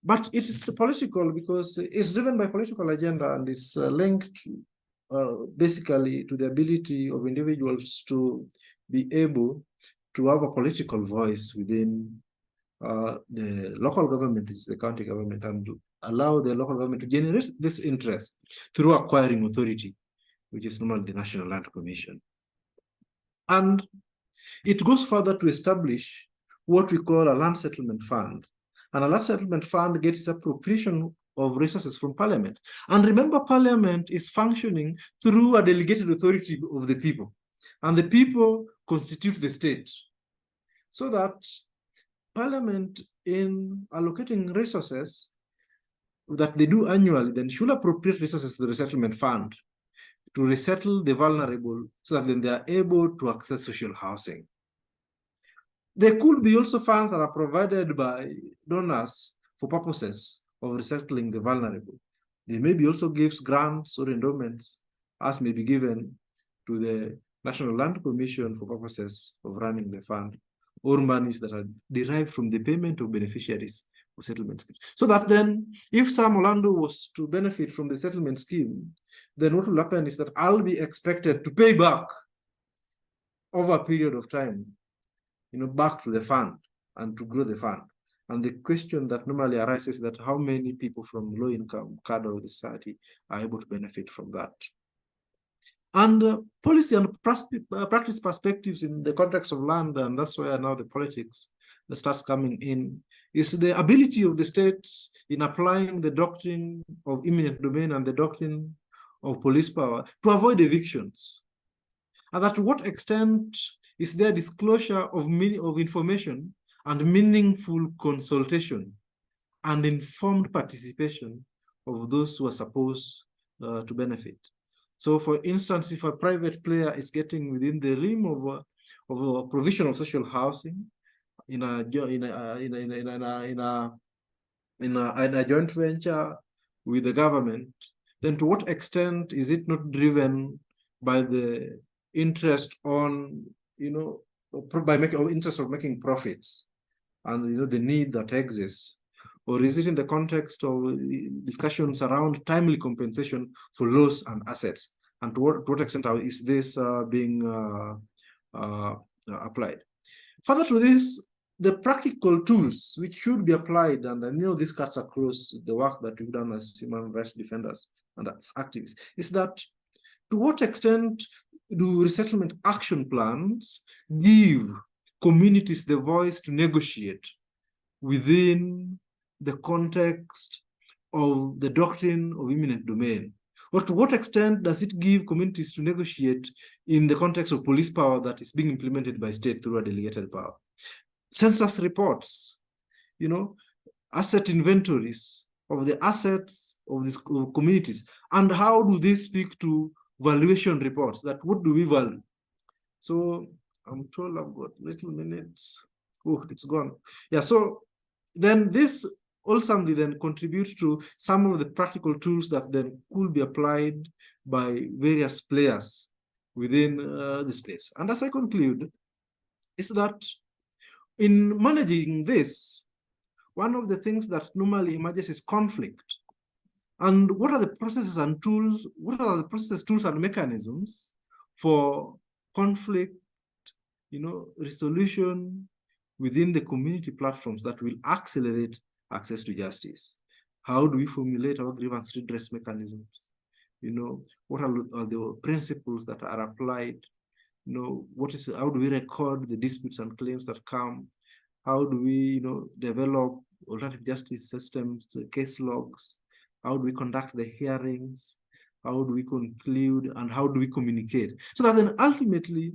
But it's political because it's driven by political agenda, and it's linked basically to the ability of individuals to be able to have a political voice within the local government, which is the county government, and to allow the local government to generate this interest through acquiring authority, which is normally the National Land Commission. And it goes further to establish what we call a land settlement fund. And a land settlement fund gets appropriation of resources from Parliament. And remember, Parliament is functioning through a delegated authority of the people. And the people constitute the state. So that Parliament, in allocating resources that they do annually, then should appropriate resources to the resettlement fund to resettle the vulnerable so that then they are able to access social housing. There could be also funds that are provided by donors for purposes of resettling the vulnerable. There may be also gifts, grants, or endowments, as may be given to the National Land Commission for purposes of running the fund, or monies that are derived from the payment of beneficiaries of settlement schemes. So that then, if Sam Orlando was to benefit from the settlement scheme, then what will happen is that I'll be expected to pay back over a period of time, back to the fund and to grow the fund. And the question that normally arises is that how many people from low-income cadre of the society are able to benefit from that? And policy and practice perspectives in the context of land, and that's where now the politics that starts coming in, is the ability of the states in applying the doctrine of eminent domain and the doctrine of police power to avoid evictions. And to what extent is there disclosure of information and meaningful consultation and informed participation of those who are supposed to benefit? So, for instance, if a private player is getting within the realm of a provision of social housing in a joint venture with the government, then to what extent is it not driven by the interest on, interest of making profits and the need that exists? Or is it in the context of discussions around timely compensation for loss and assets? And to what extent is this being applied? Further to this, the practical tools which should be applied, and I know this cuts across the work that we've done as human rights defenders and as activists, is that to what extent do resettlement action plans give communities the voice to negotiate within the context of the doctrine of eminent domain? Or to what extent does it give communities to negotiate in the context of police power that is being implemented by state through a delegated power? Census reports, asset inventories of the assets of these communities, and how do they speak to valuation reports? That what do we value? So I'm told I've got little minutes. Oh, it's gone. Yeah, so then this ultimately then contributes to some of the practical tools that then could be applied by various players within the space. And as I conclude, is that in managing this, one of the things that normally emerges is conflict. And what are the processes and tools, what are the processes, tools, and mechanisms for conflict, resolution within the community platforms that will accelerate access to justice? How do we formulate our grievance redress mechanisms? What are the principles that are applied? How do we record the disputes and claims that come? How do we, develop alternative justice systems, case logs? How do we conduct the hearings? How do we conclude? And how do we communicate? So that then ultimately,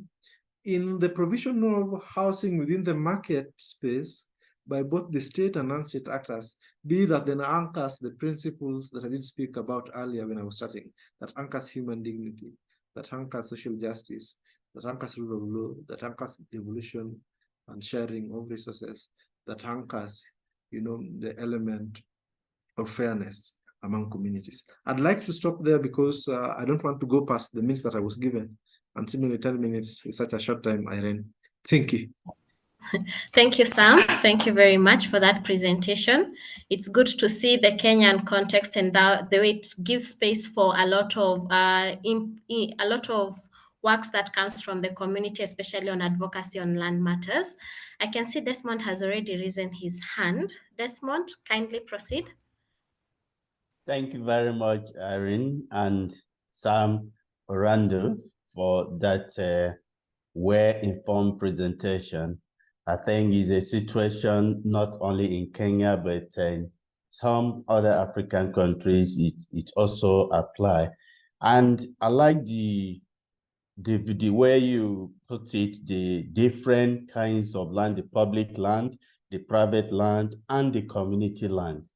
in the provision of housing within the market space by both the state and non-state actors, be that then anchors the principles that I did speak about earlier when I was starting, that anchors human dignity, that anchors social justice, that anchors rule of law, that anchors devolution and sharing of resources, that anchors, the element of fairness among communities. I'd like to stop there because I don't want to go past the minutes that I was given, and similarly 10 minutes is such a short time, Irene. Thank you. Thank you, Sam. Thank you very much for that presentation. It's good to see the Kenyan context and the way it gives space for a lot of works that comes from the community, especially on advocacy on land matters. I can see Desmond has already risen his hand. Desmond, kindly proceed. Thank you very much, Irene and Sam Orlando, for that well-informed presentation. I think it's a situation not only in Kenya, but in some other African countries, it also apply. And I like the way you put it, the different kinds of land, the public land, the private land, and the community land.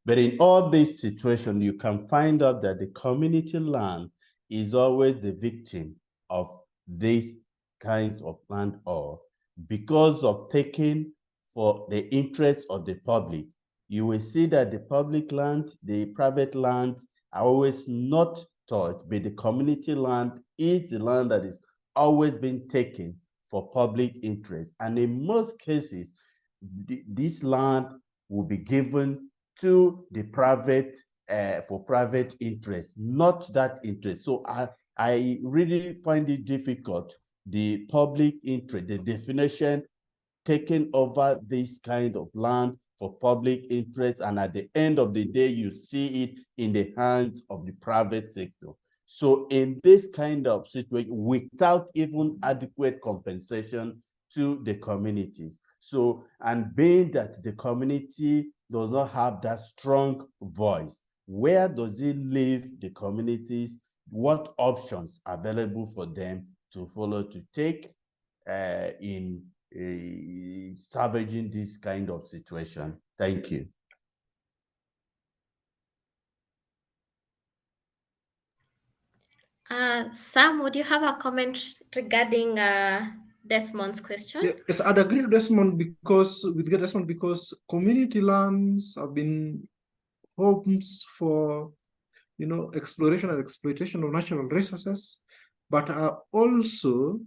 But in all these situations, you can find out that the community land is always the victim of these kinds of land, or because of taking for the interest of the public. You will see that the public land, the private land are always not touched, but the community land is the land that is always been taken for public interest. And in most cases, this land will be given to the private, for private interest, not that interest. So I really find it difficult, the public interest, the definition taking over this kind of land for public interest, and at the end of the day, you see it in the hands of the private sector. So in this kind of situation, without even adequate compensation to the communities. So, and being that the community does not have that strong voice, where does it leave the communities? What options are available for them to follow, to take in salvaging this kind of situation? Thank you. Sam, would you have a comment regarding Desmond's question? Yes, I'd agree with Desmond because community lands have been homes for exploration and exploitation of natural resources, but are also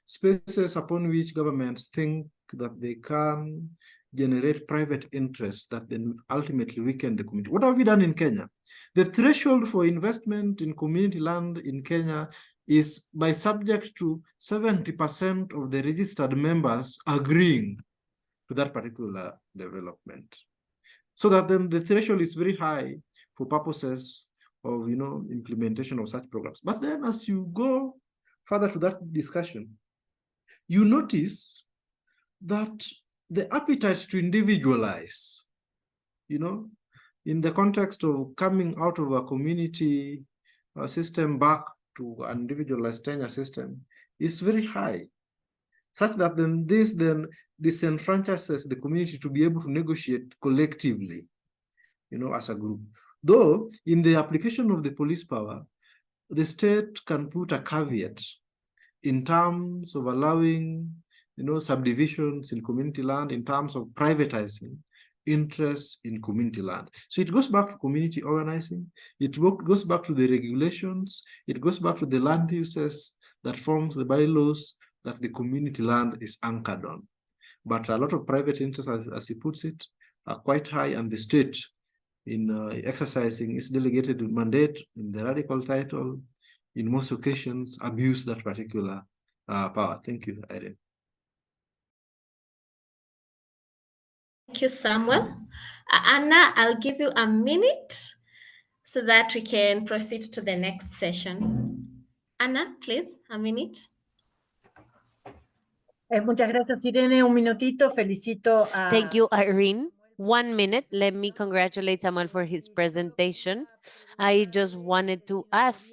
spaces upon which governments think that they can generate private interests that then ultimately weaken the community. What have we done in Kenya? The threshold for investment in community land in Kenya is by subject to 70% of the registered members agreeing to that particular development. So that then the threshold is very high for purposes of implementation of such programs. But then as you go further to that discussion, you notice that the appetite to individualize, in the context of coming out of a community system back to an individualized tenure system, is very high, such that then this then disenfranchises the community to be able to negotiate collectively, as a group. Though in the application of the police power, the state can put a caveat in terms of allowing, subdivisions in community land, in terms of privatizing interests in community land. So it goes back to community organizing, it goes back to the regulations, it goes back to the land uses that forms the bylaws that the community land is anchored on. But a lot of private interests, as he puts it, are quite high, and the state, in exercising its delegated mandate in the radical title, in most occasions, abuse that particular power. Thank you, Irene. Thank you, Samuel. Anna, I'll give you a minute so that we can proceed to the next session. Anna, please, a minute. Muchas gracias, Irene. Un minutito. Felicito a... Thank you, Irene. 1 minute. Let me congratulate Samuel for his presentation. I just wanted to ask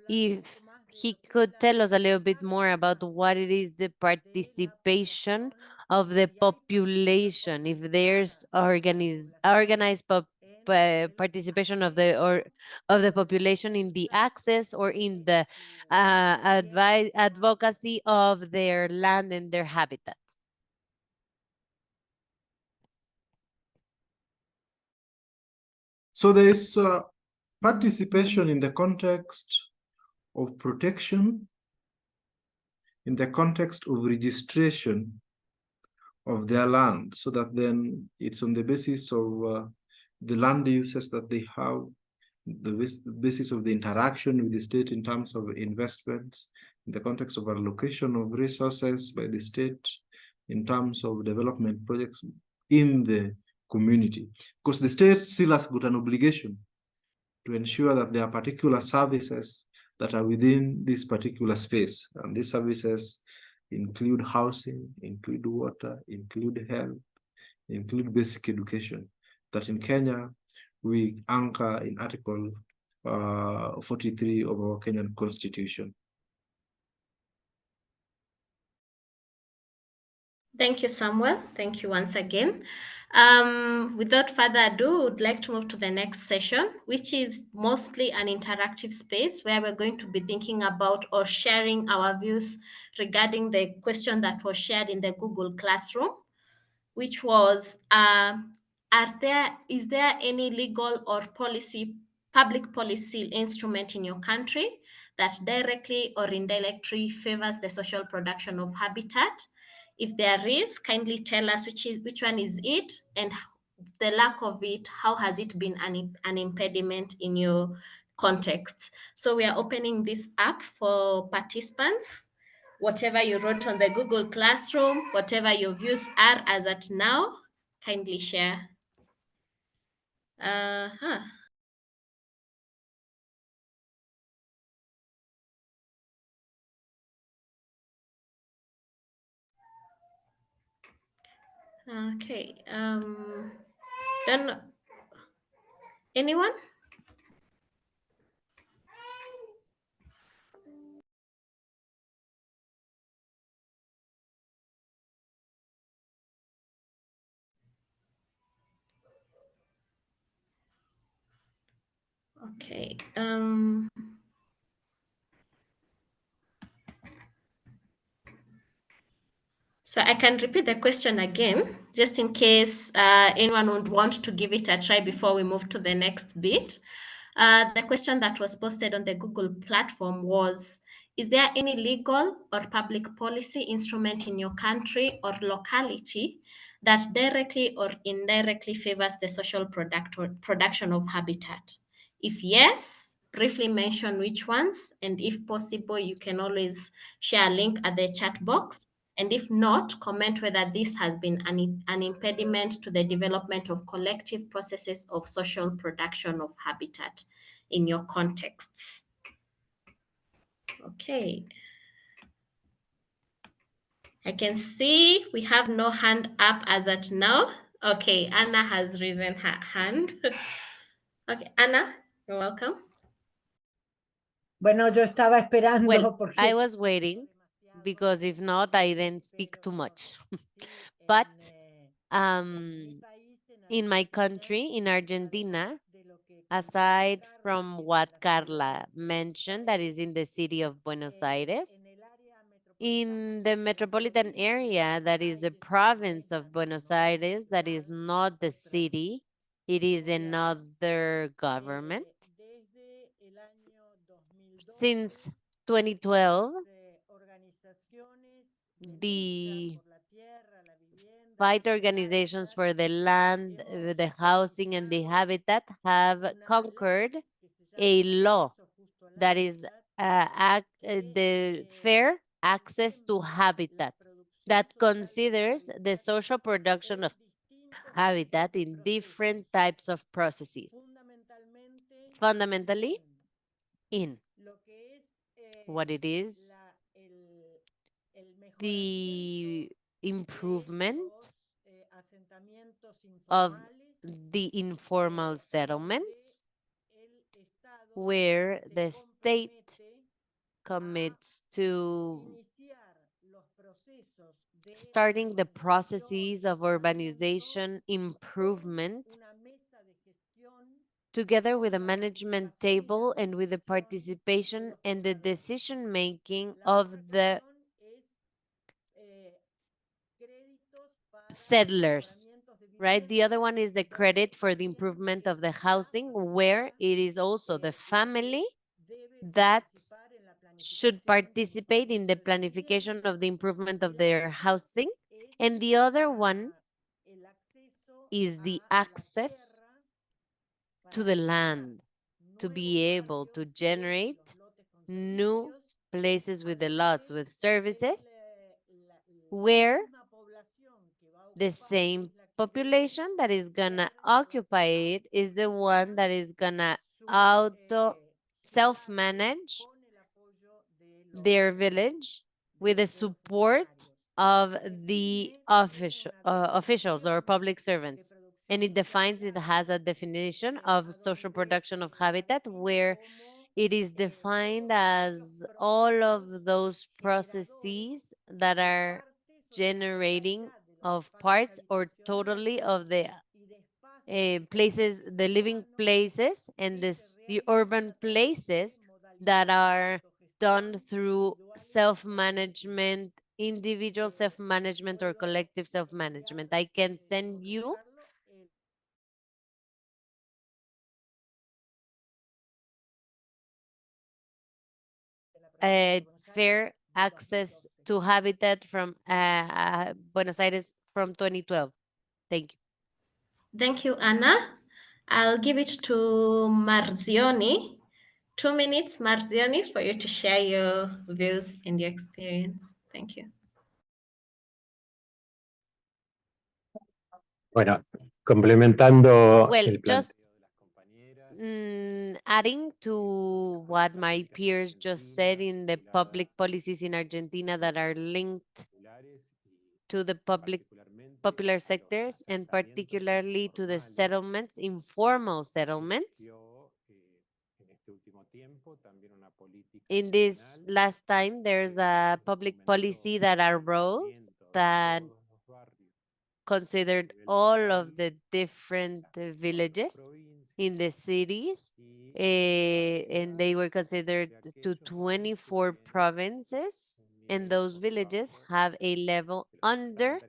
if he could tell us a little bit more about what it is the participation of the population, if there's organized participation of the population in the access or in the advocacy of their land and their habitat. So there is participation in the context of protection, in the context of registration of their land, so that then it's on the basis of the land uses that they have, the basis of the interaction with the state in terms of investments, in the context of allocation of resources by the state, in terms of development projects in the community. Because the state still has got an obligation to ensure that there are particular services that are within this particular space. And these services include housing, include water, include health, include basic education. That in Kenya, we anchor in Article 43 of our Kenyan Constitution. Thank you, Samuel. Thank you once again. Without further ado, would like to move to the next session, which is mostly an interactive space where we're going to be thinking about or sharing our views regarding the question that was shared in the Google Classroom, which was, is there any legal or public policy instrument in your country that directly or indirectly favors the social production of habitat? If there is, kindly tell us which one is it, and the lack of it, how has it been an impediment in your context? So we are opening this up for participants. Whatever you wrote on the Google Classroom, whatever your views are as at now, kindly share. Okay. Then anyone? Okay. So I can repeat the question again, just in case anyone would want to give it a try before we move to the next bit. The question that was posted on the Google platform was, is there any legal or public policy instrument in your country or locality that directly or indirectly favors the social production of habitat? If yes, briefly mention which ones, and if possible, you can always share a link at the chat box. And if not, comment whether this has been an impediment to the development of collective processes of social production of habitat in your contexts. Okay. I can see we have no hand up as at now. Okay, Anna has risen her hand. Okay, Anna, you're welcome. Bueno, yo estaba esperando Well, porque I was waiting because if not, I then speak too much. But in my country, in Argentina, aside from what Carla mentioned, that is in the city of Buenos Aires, in the metropolitan area, that is the province of Buenos Aires, that is not the city, it is another government. Since 2012, the fight organizations for the land, the housing, and the habitat have conquered a law that is the fair access to habitat that considers the social production of habitat in different types of processes. Fundamentally, in what it is, the improvement of the informal settlements, where the state commits to starting the processes of urbanization improvement together with a management table and with the participation and the decision making of the settlers, right? The other one is the credit for the improvement of the housing, where it is also the family that should participate in the planification of the improvement of their housing. And the other one is the access to the land to be able to generate new places with the lots with services where the same population that is gonna occupy it is the one that is gonna auto self-manage their village with the support of the officials or public servants. And it defines, it has a definition of social production of habitat where it is defined as all of those processes that are generating of parts or totally of the places, the living places and the urban places that are done through self-management, individual self-management or collective self-management. I can send you fair access to habitat from Buenos Aires from 2012. Thank you. Thank you, Anna. I'll give it to Marzioni. 2 minutes, Marzioni, for you to share your views and your experience. Thank you. Bueno, complementando Well, el just planteo adding to what my peers just said in the public policies in Argentina that are linked to the popular sectors and particularly to the settlements, informal settlements. In this last time, there's a public policy that arose that considered all of the different villages in the cities, and they were considered to 24 provinces, and those villages have a level under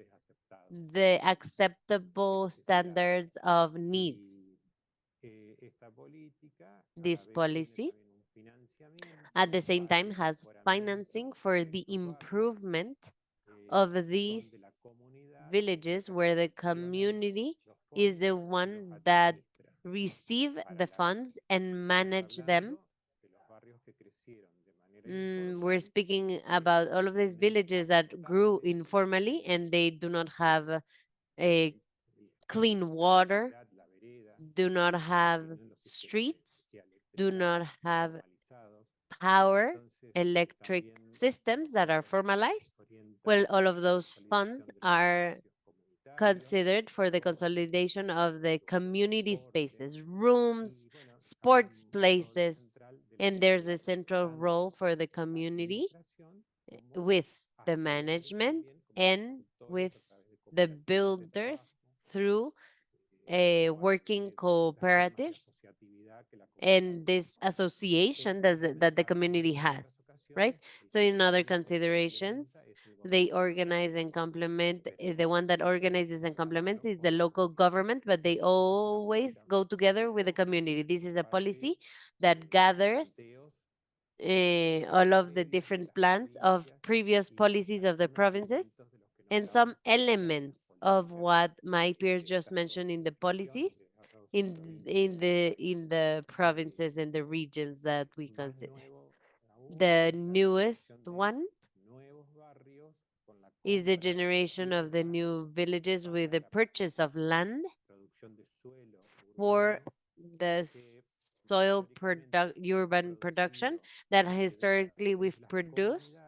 the acceptable standards of needs. This policy, at the same time, has financing for the improvement of these villages where the community is the one that receive the funds and manage them. We're speaking about all of these villages that grew informally and they do not have a clean water, do not have streets, do not have power, electric systems that are formalized. Well, all of those funds are considered for the consolidation of the community spaces, rooms, sports places, and there's a central role for the community with the management and with the builders through working cooperatives and this association that the community has, right? So in other considerations, they organize and complement, the one that organizes and complements is the local government, but they always go together with the community. This is a policy that gathers all of the different plans of previous policies of the provinces and some elements of what my peers just mentioned in the policies in the provinces and the regions that we consider. The newest one is the generation of the new villages with the purchase of land for the urban production that historically we've produced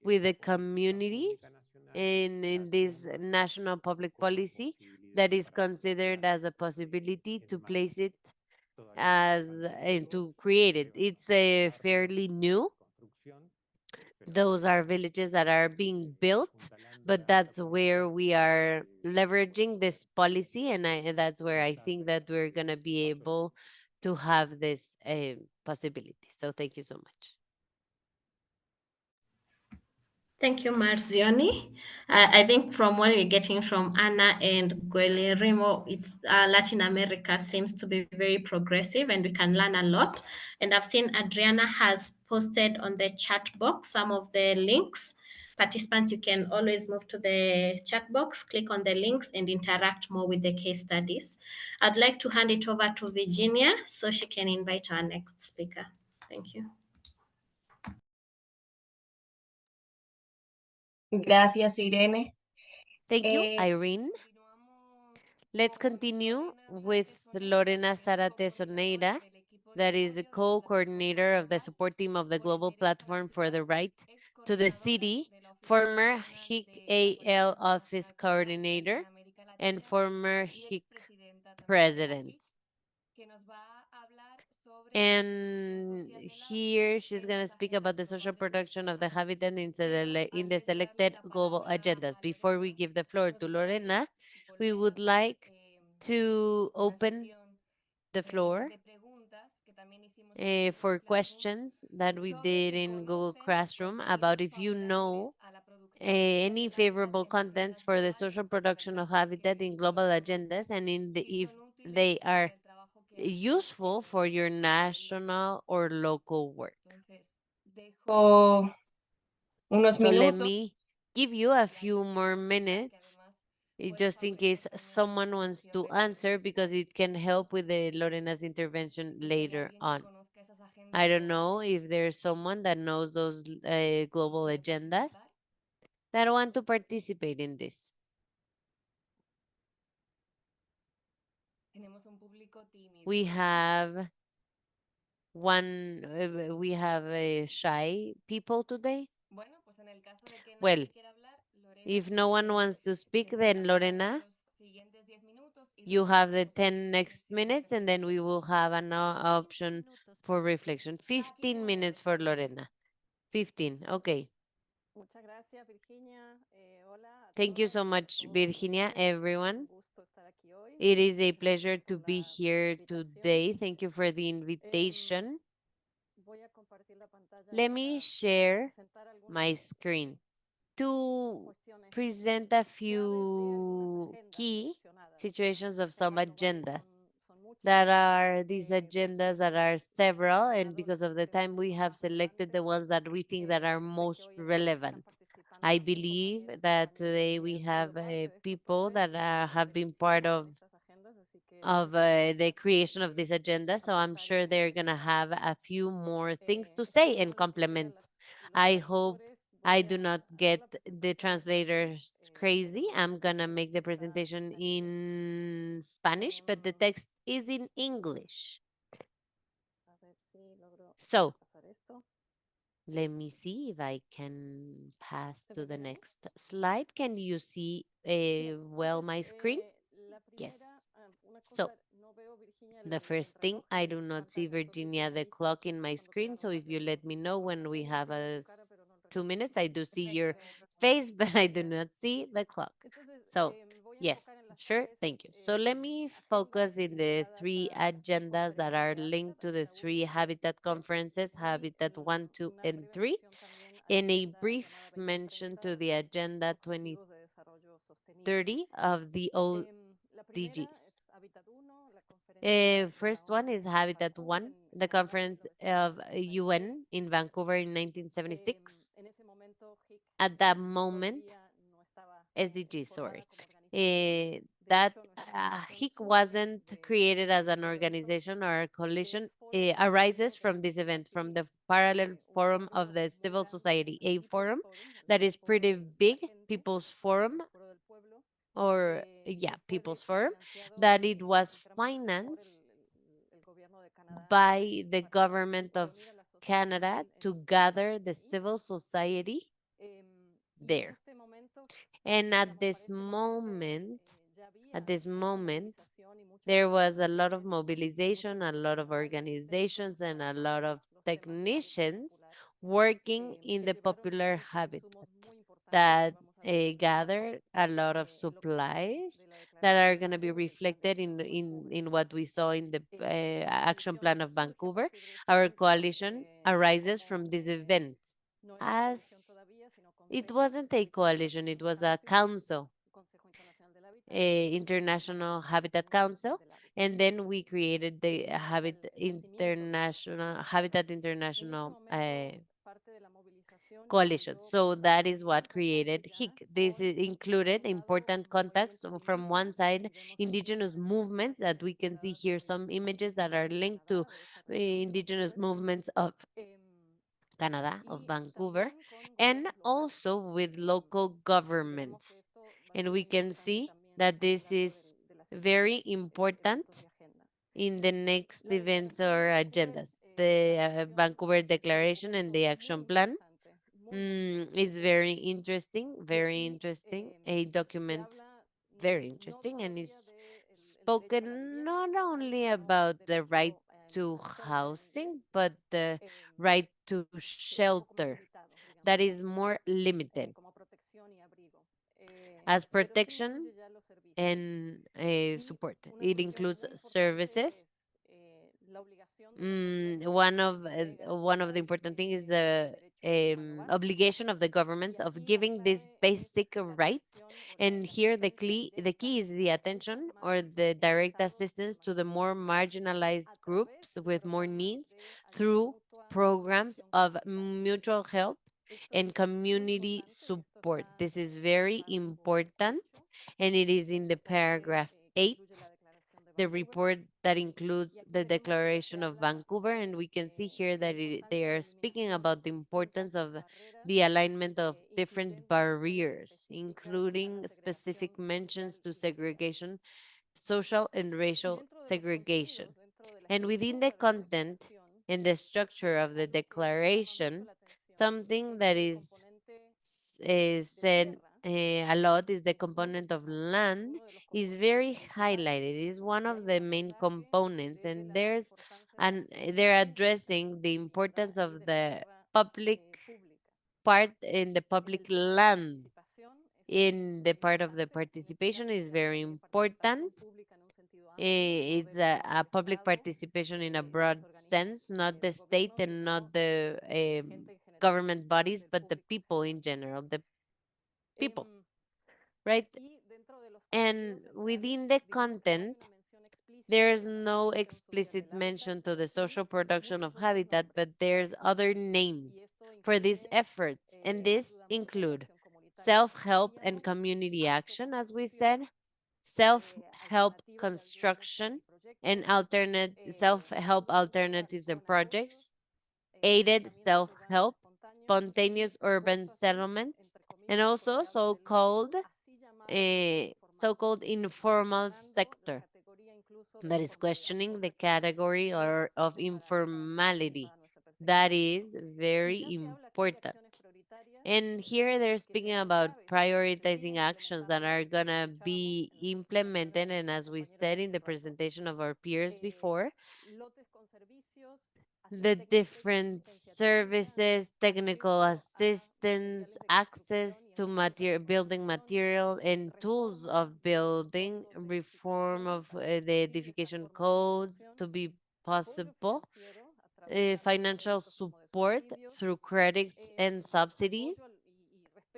with the communities in this national public policy that is considered as a possibility to place it as and to create it. It's a fairly new Those are villages that are being built, but that's where we are leveraging this policy, and that's where I think that we're gonna be able to have this possibility. So thank you so much. Thank you, Marzioni. I think from what we're getting from Anna and Guillermo, it's Latin America seems to be very progressive and we can learn a lot. And I've seen Adriana has posted on the chat box some of the links. Participants, you can always move to the chat box, click on the links and interact more with the case studies. I'd like to hand it over to Virginia so she can invite our next speaker. Thank you. Gracias, Irene. Thank you, Irene. Let's continue with Lorena Zarate Soneira, that is the co-coordinator of the support team of the Global Platform for the Right to the City, former HIC AL office coordinator, and former HIC president. And here she's going to speak about the social production of the habitat in the selected global agendas. Before we give the floor to Lorena, we would like to open the floor for questions that we did in Google Classroom about if you know any favorable contents for the social production of habitat in global agendas and if they are useful for your national or local work. Dejo unos So let minutos. me give you a few more minutes just in case someone wants to answer, because it can help with the Lorena's intervention later on. I don't know if there's someone that knows those global agendas that want to participate in this. We have shy people today. Well, if no one wants to speak, then Lorena, you have the 10 next minutes, and then we will have an option for reflection. 15 minutes for Lorena. 15, okay. Thank you so much, Virginia, everyone. It is a pleasure to be here today. Thank you for the invitation. Let me share my screen to present a few key situations of some agendas. That are these agendas that are several, and because of the time we have selected the ones that we think that are most relevant. I believe that today we have people that have been part of the creation of this agenda, so I'm sure they're gonna have a few more things to say and complement. I hope I do not get the translators crazy. I'm gonna make the presentation in Spanish, but the text is in English. So let me see if I can pass to the next slide. Can you see well my screen? Yes. So the first thing, I do not see, Virginia, the clock in my screen. So if you let me know when we have 2 minutes, I do see your face, but I do not see the clock. So yes, sure, thank you. So let me focus in the 3 agendas that are linked to the 3 habitat conferences, Habitat 1, 2, and 3, in a brief mention to the Agenda 2030 of the ODGs. First one is Habitat 1, the conference of UN in Vancouver in 1976. At that moment, SDG, sorry. That HIC wasn't created as an organization or a coalition. It arises from this event, from the parallel forum of the civil society, a forum that is pretty big, People's Forum, or yeah, People's Forum, that it was financed by the government of Canada to gather the civil society there. And at this moment, there was a lot of mobilization, a lot of organizations, and a lot of technicians working in the popular habitat that gather a lot of supplies that are going to be reflected in what we saw in the action plan of Vancouver. Our coalition arises from this event. As it wasn't a coalition, it was a council, a International Habitat Council, and then we created the Habitat International Coalition. So that is what created HIC. This included important contacts from one side, indigenous movements that we can see here, some images that are linked to indigenous movements of Canada, of Vancouver, and also with local governments. And we can see that this is very important in the next events or agendas. The Vancouver Declaration and the Action Plan. It's very interesting. A document very interesting, and it's spoken not only about the right to housing, but the right to shelter that is more limited as protection and support. It includes services. One of the important things is the obligation of the governments of giving this basic right. And here the key is the attention or the direct assistance to the more marginalized groups with more needs through programs of mutual help and community support. This is very important, and it is in the paragraph 8, the report that includes the Declaration of Vancouver, and we can see here that they are speaking about the importance of the alignment of different barriers, including specific mentions to segregation, social and racial segregation. And within the content and the structure of the declaration, something that is said a lot is the component of land is very highlighted. It is one of the main components, and they're addressing the importance of the public part in the public land. In the part of the participation is very important. It's a public participation in a broad sense, not the state and not the government bodies, but the people in general, the people, right? And within the content, there's no explicit mention to the social production of habitat, but there's other names for these efforts, and these include self-help and community action, as we said, self-help construction and alternate self-help alternatives and projects, aided self-help, spontaneous urban settlements, and also so-called informal sector that is questioning the category or of informality. That is very important. And here they're speaking about prioritizing actions that are gonna be implemented. And as we said in the presentation of our peers before, the different services, technical assistance, access to building material and tools of building, reform of the edification codes to be possible, financial support through credits and subsidies,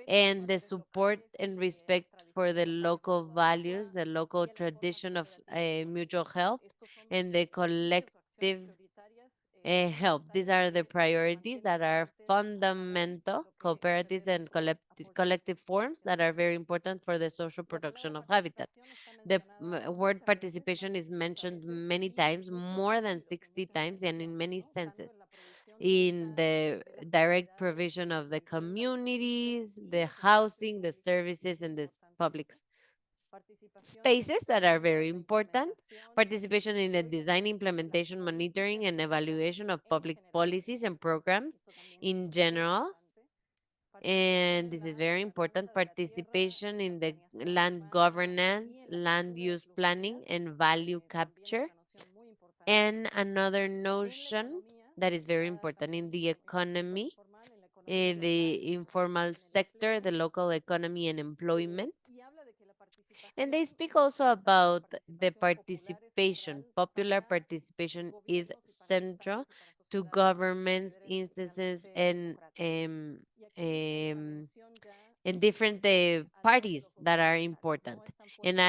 and the support and respect for the local values, the local tradition of mutual help, and the collective help. These are the priorities that are fundamental, cooperatives and collective forms that are very important for the social production of habitat. The word participation is mentioned many times, more than 60 times, and in many senses. In the direct provision of the communities, the housing, the services, and the public spaces that are very important, participation in the design, implementation, monitoring, and evaluation of public policies and programs in general. And this is very important, participation in the land governance, land use planning, and value capture. And another notion that is very important in the economy the informal sector, the local economy and employment. And they speak also about the participation. Popular participation is central to governments, instances, and different parties that are important. And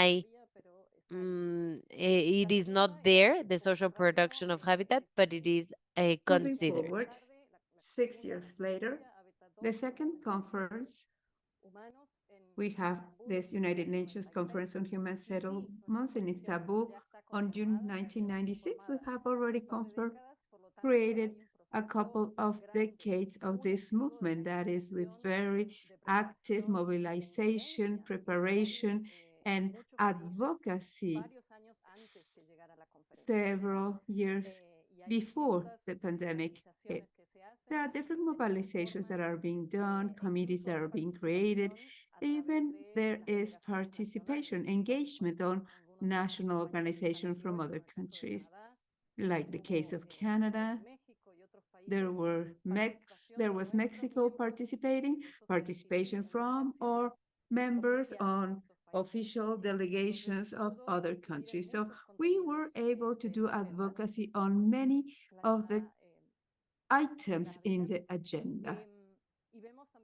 it is not there, the social production of habitat, but it is Moving considered. forward, 6 years later, the second conference, we have this United Nations Conference on Human Settlements in Istanbul on June 1996. We have already created a couple of decades of this movement that is with very active mobilization, preparation, and advocacy several years before the pandemic hit. There are different mobilizations that are being done, committees that are being created. Even there is participation, engagement on national organizations from other countries, like the case of Canada. There was Mexico participation from or members on official delegations of other countries. So we were able to do advocacy on many of the items in the agenda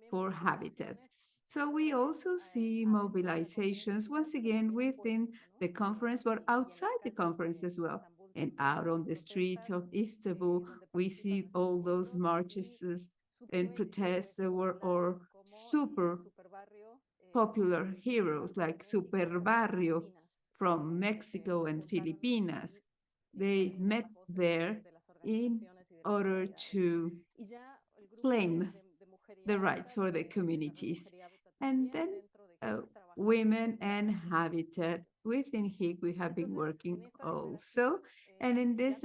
for habitat. So we also see mobilizations, once again, within the conference, but outside the conference as well. And out on the streets of Istanbul, we see all those marches and protests that were or super popular heroes like Super Barrio from Mexico and Filipinas. They met there in order to claim the rights for the communities. And then women and habitat. Within HIC, we have been working also. And in this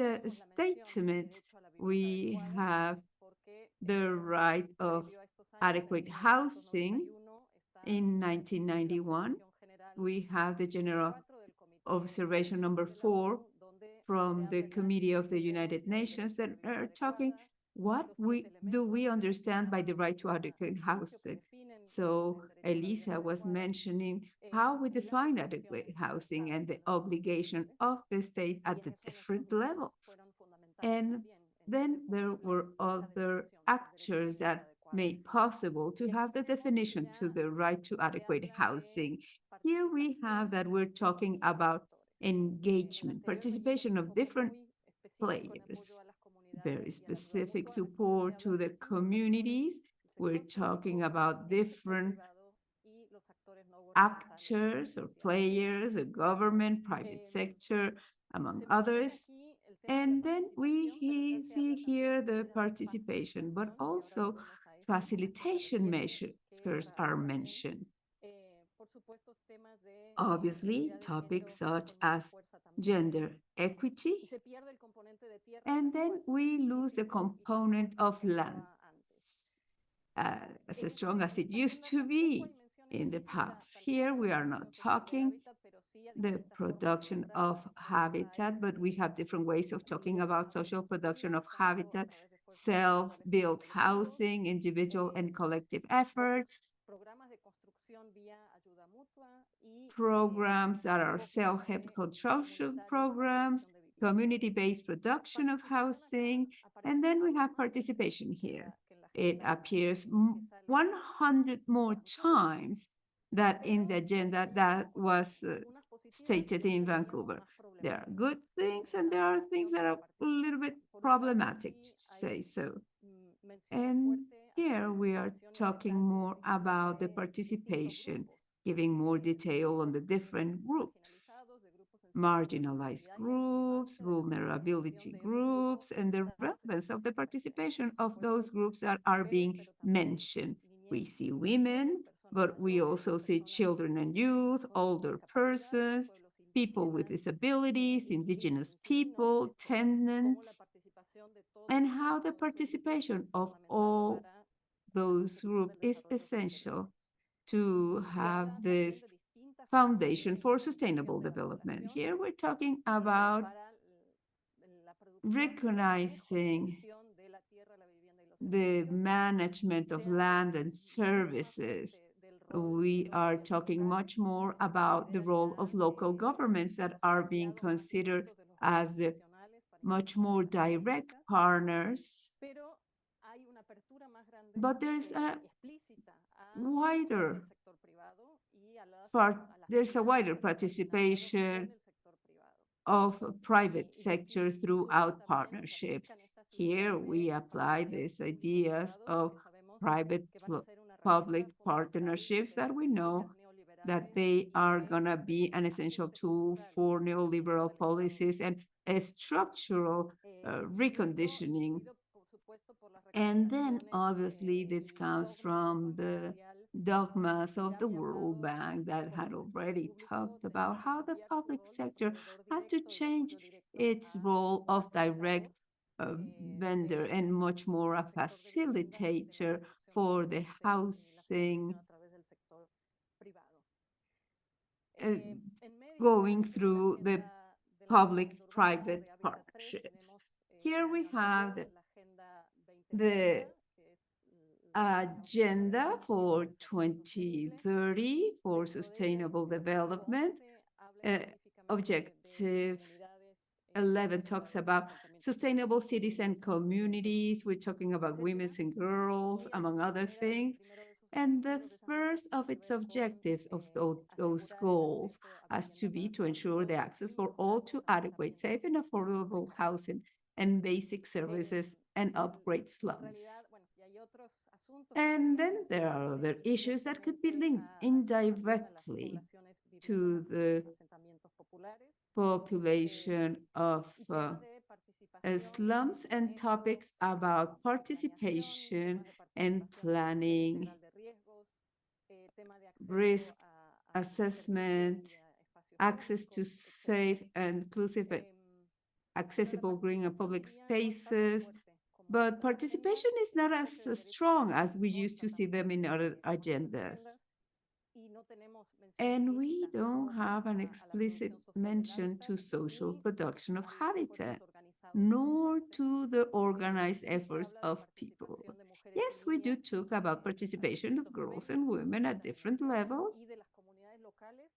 statement, we have the right of adequate housing. In 1991, we have the General Observation number 4 from the Committee of the United Nations that are talking what we understand by the right to adequate housing. So Elisa was mentioning how we define adequate housing and the obligation of the state at the different levels. And then there were other actors that made possible to have the definition to the right to adequate housing. Here we have that we're talking about engagement, participation of different players, very specific support to the communities. We're talking about different actors or players, the government, private sector, among others. And then we see here the participation, but also facilitation measures are mentioned. Obviously, topics such as gender equity, and then we lose the component of land as strong as it used to be in the past. Here we are not talking the production of habitat, but we have different ways of talking about social production of habitat, self-built housing, individual and collective efforts, programs that are self-help construction programs, community-based production of housing, and then we have participation here. It appears 100 more times that in the agenda that was stated in Vancouver. There are good things and there are things that are a little bit problematic, to say so. And here we are talking more about the participation, giving more detail on the different groups, marginalized groups, vulnerability groups, and the relevance of the participation of those groups that are being mentioned. We see women, but we also see children and youth, older persons, people with disabilities, indigenous people, tenants, and how the participation of all those groups is essential to have this foundation for sustainable development. Here we're talking about recognizing the management of land and services. We are talking much more about the role of local governments that are being considered as much more direct partners. But there's a wider there's a wider participation of private sector throughout partnerships. Here we apply these ideas of private-public partnerships that we know that they are going to be an essential tool for neoliberal policies and a structural reconditioning. And then obviously this comes from the dogmas of the World Bank that had already talked about how the public sector had to change its role of direct vendor and much more a facilitator for the housing, going through the public-private partnerships. Here we have the agenda for 2030 for sustainable development. Objective 11 talks about sustainable cities and communities. We're talking about women and girls, among other things. And the first of its objectives of those goals has to be to ensure the access for all to adequate, safe, and affordable housing and basic services and upgrade slums. And then there are other issues that could be linked indirectly to the population of slums and topics about participation and planning, risk assessment, access to safe and inclusive, accessible green and public spaces. But participation is not as strong as we used to see them in other agendas. And we don't have an explicit mention to social production of habitat, nor to the organized efforts of people. Yes, we do talk about participation of girls and women at different levels.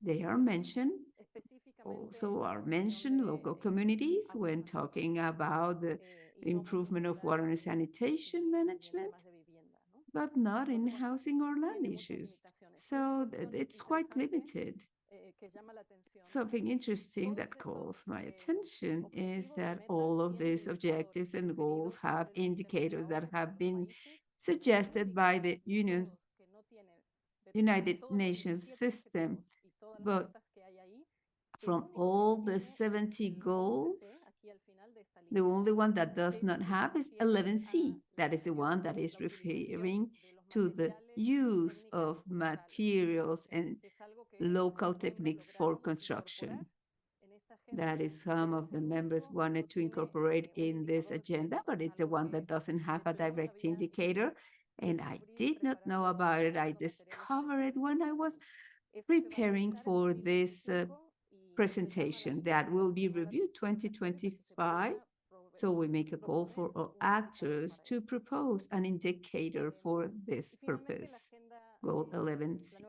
They are mentioned. Also are mentioned local communities when talking about the improvement of water and sanitation management, but not in housing or land issues. So it's quite limited. Something interesting that calls my attention is that all of these objectives and goals have indicators that have been suggested by the United Nations system, but from all the 70 goals, the only one that does not have is 11C. That is the one that is referring to the use of materials and local techniques for construction. That is some of the members wanted to incorporate in this agenda, but it's the one that doesn't have a direct indicator. And I did not know about it. I discovered it when I was preparing for this presentation that will be reviewed 2025. So we make a call for all actors to propose an indicator for this purpose, Goal 11C.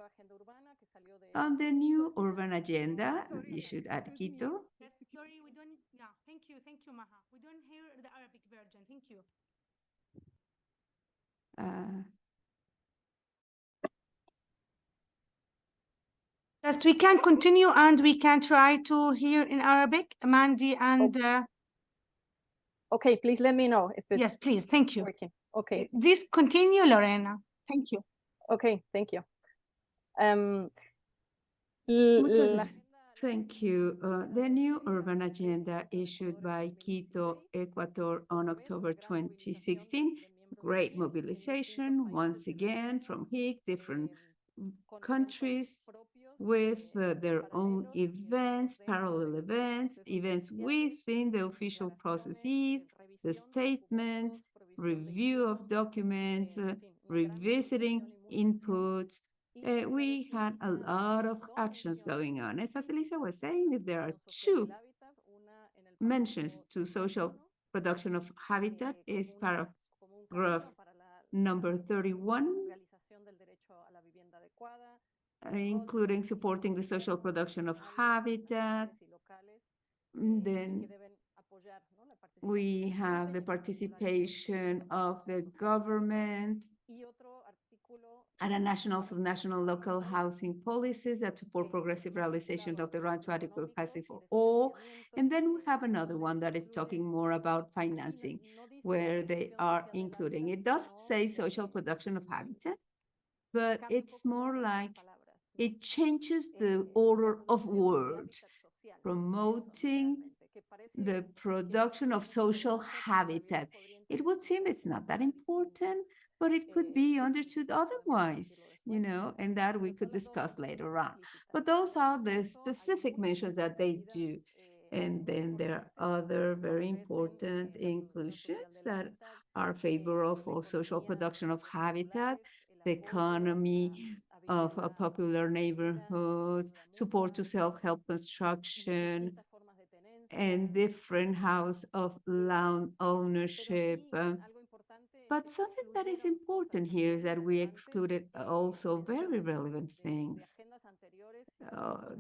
On the new urban agenda issued at Quito. Yes, sorry, we don't, yeah, thank you, Maha. We don't hear the Arabic version, thank you. Yes, we can continue and we can try to hear in Arabic, Mandy and... Okay, please let me know if it's... Yes, please, thank you. Working. Okay. This continue, Lorena. Thank you. Okay, thank you. Thank you. The new urban agenda issued by Quito, Ecuador on October 2016, great mobilization once again from HIC, different countries with their own events, parallel events, events within the official processes, the statements, review of documents, revisiting inputs. We had a lot of actions going on. As Elisa was saying, if there are two mentions to social production of habitat, is paragraph Number 31, including supporting the social production of habitat. Then we have the participation of the government and a national, subnational, local housing policies that support progressive realization of the right to adequate housing for all. And then we have another one that is talking more about financing, where they are including. It doesn't say social production of habitat, but it's more like it changes the order of words, promoting the production of social habitat. It would seem it's not that important, but it could be understood otherwise, and that we could discuss later on. But those are the specific measures that they do. And then there are other very important inclusions that are favorable for social production of habitat, the economy of a popular neighborhood, support to self-help construction, and different house of land ownership. But something that is important here is that we excluded also very relevant things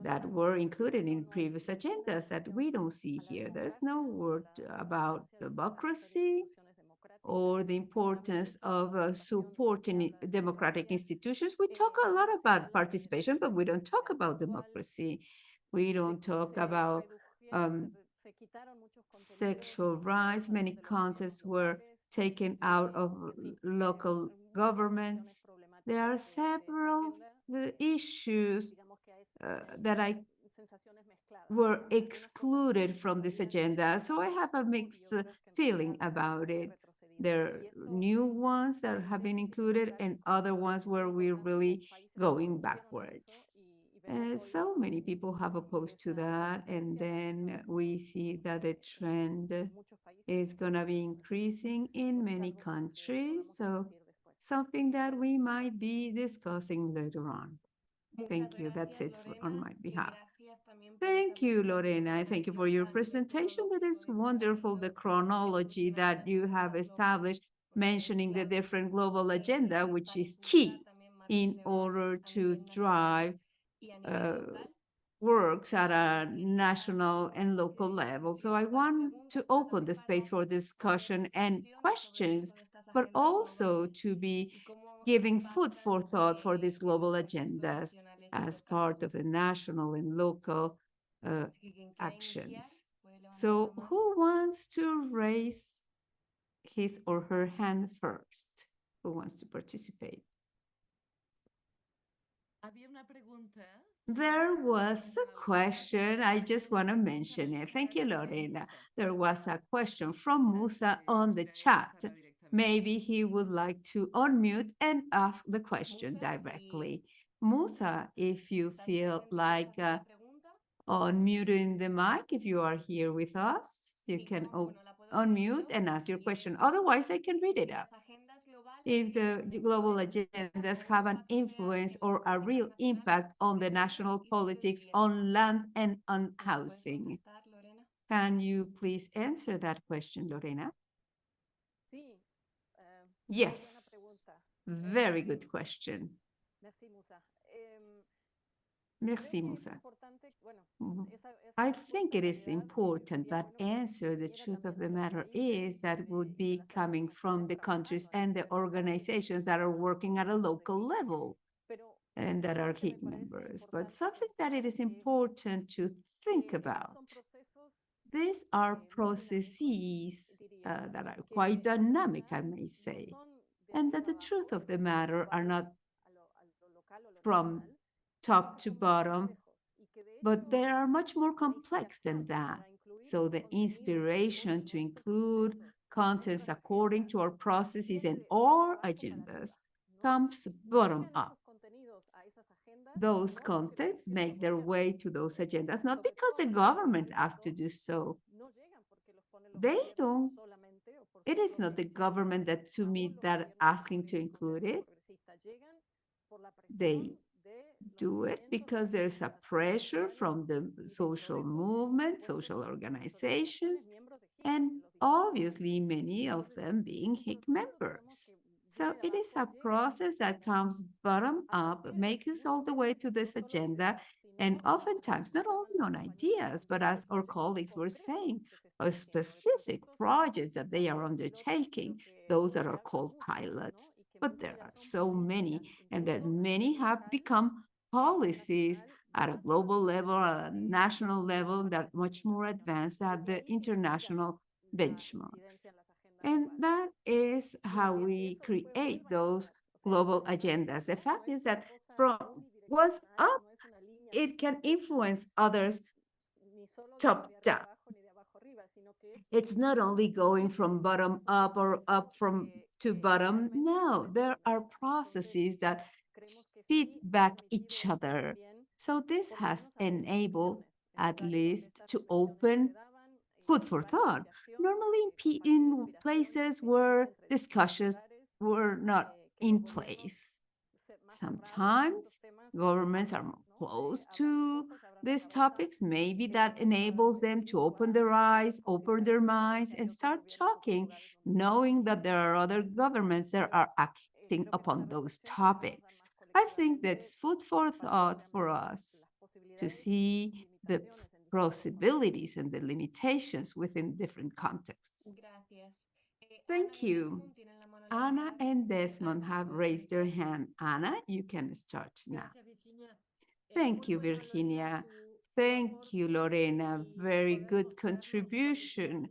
that were included in previous agendas that we don't see here. There's no word about democracy or the importance of supporting democratic institutions. We talk a lot about participation, but we don't talk about democracy. We don't talk about sexual rights. Many contests were taken out of local governments. There are several issues that were excluded from this agenda. So I have a mixed feeling about it. There are new ones that have been included and other ones where we're really going backwards. So many people have opposed to that, and then we see that the trend is going to be increasing in many countries. So something that we might be discussing later on. Thank you. That's it on my behalf. Thank you, Lorena. Thank you for your presentation. That is wonderful, the chronology that you have established, mentioning the different global agenda, which is key in order to drive works at a national and local level. So I want to open the space for discussion and questions, but also to be giving food for thought for these global agendas as part of the national and local actions. So who wants to raise his or her hand first? Who wants to participate? There was a question. I just want to mention it. Thank you, Lorena. There was a question from Musa on the chat. Maybe he would like to unmute and ask the question directly. Musa, if you feel like unmuting the mic, if you are here with us, you can unmute and ask your question. Otherwise, I can read it out. If the global agendas have an influence or a real impact on the national politics on land and on housing. Can you please answer that question, Lorena? Yes, very good question. Merci, Musa. I think it is important that answer. The truth of the matter is that would be coming from the countries and the organizations that are working at a local level and that are HIC members. But something that it is important to think about. These are processes that are quite dynamic, I may say, and that the truth of the matter are not from top to bottom, but they are much more complex than that. So the inspiration to include contents according to our processes and our agendas comes bottom up. Those contents make their way to those agendas, not because the government asked to do so. They don't. It is not the government that to me that asking to include it. They do it because there's a pressure from the social movement, social organizations, and obviously many of them being HIC members. So it is a process that comes bottom up, makes us all the way to this agenda, and oftentimes not only on ideas, but as our colleagues were saying, specific projects that they are undertaking, those that are called pilots. But there are so many, and that many have become policies at a global level, at a national level, that are much more advanced than the international benchmarks. And that is how we create those global agendas. The fact is that from once up, it can influence others top down. It's not only going from bottom up or up from to bottom. No, there are processes that feedback each other. So this has enabled at least to open food for thought. Normally in places where discussions were not in place. Sometimes governments are more close to these topics. Maybe that enables them to open their eyes, open their minds, and start talking, knowing that there are other governments that are acting upon those topics. I think that's food for thought for us to see the possibilities and the limitations within different contexts. Thank you. Anna and Desmond have raised their hand. Anna, you can start now. Thank you, Virginia. Thank you, Lorena. Very good contribution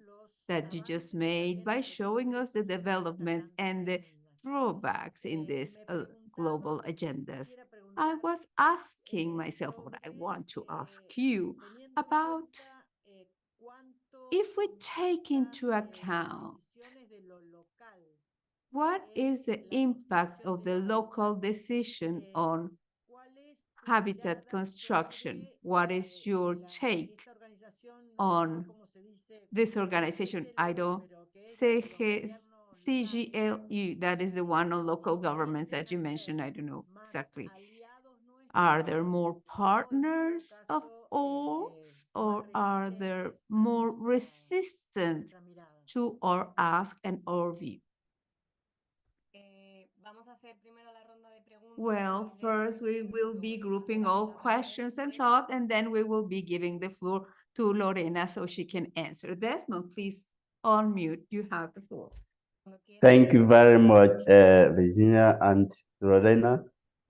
that you just made by showing us the development and the drawbacks in these global agendas. I was asking myself what I want to ask you about if we take into account what is the impact of the local decision on habitat construction? What is your take on this organization? I don't CGLU, that is the one on local governments that you mentioned. I don't know exactly. Are there more partners of ours, or are there more resistant to our ask and our view? Well, first we will be grouping all questions and thought, and then we will be giving the floor to Lorena so she can answer. Desmond, please unmute. You have the floor. Thank you very much, Virginia and Lorena,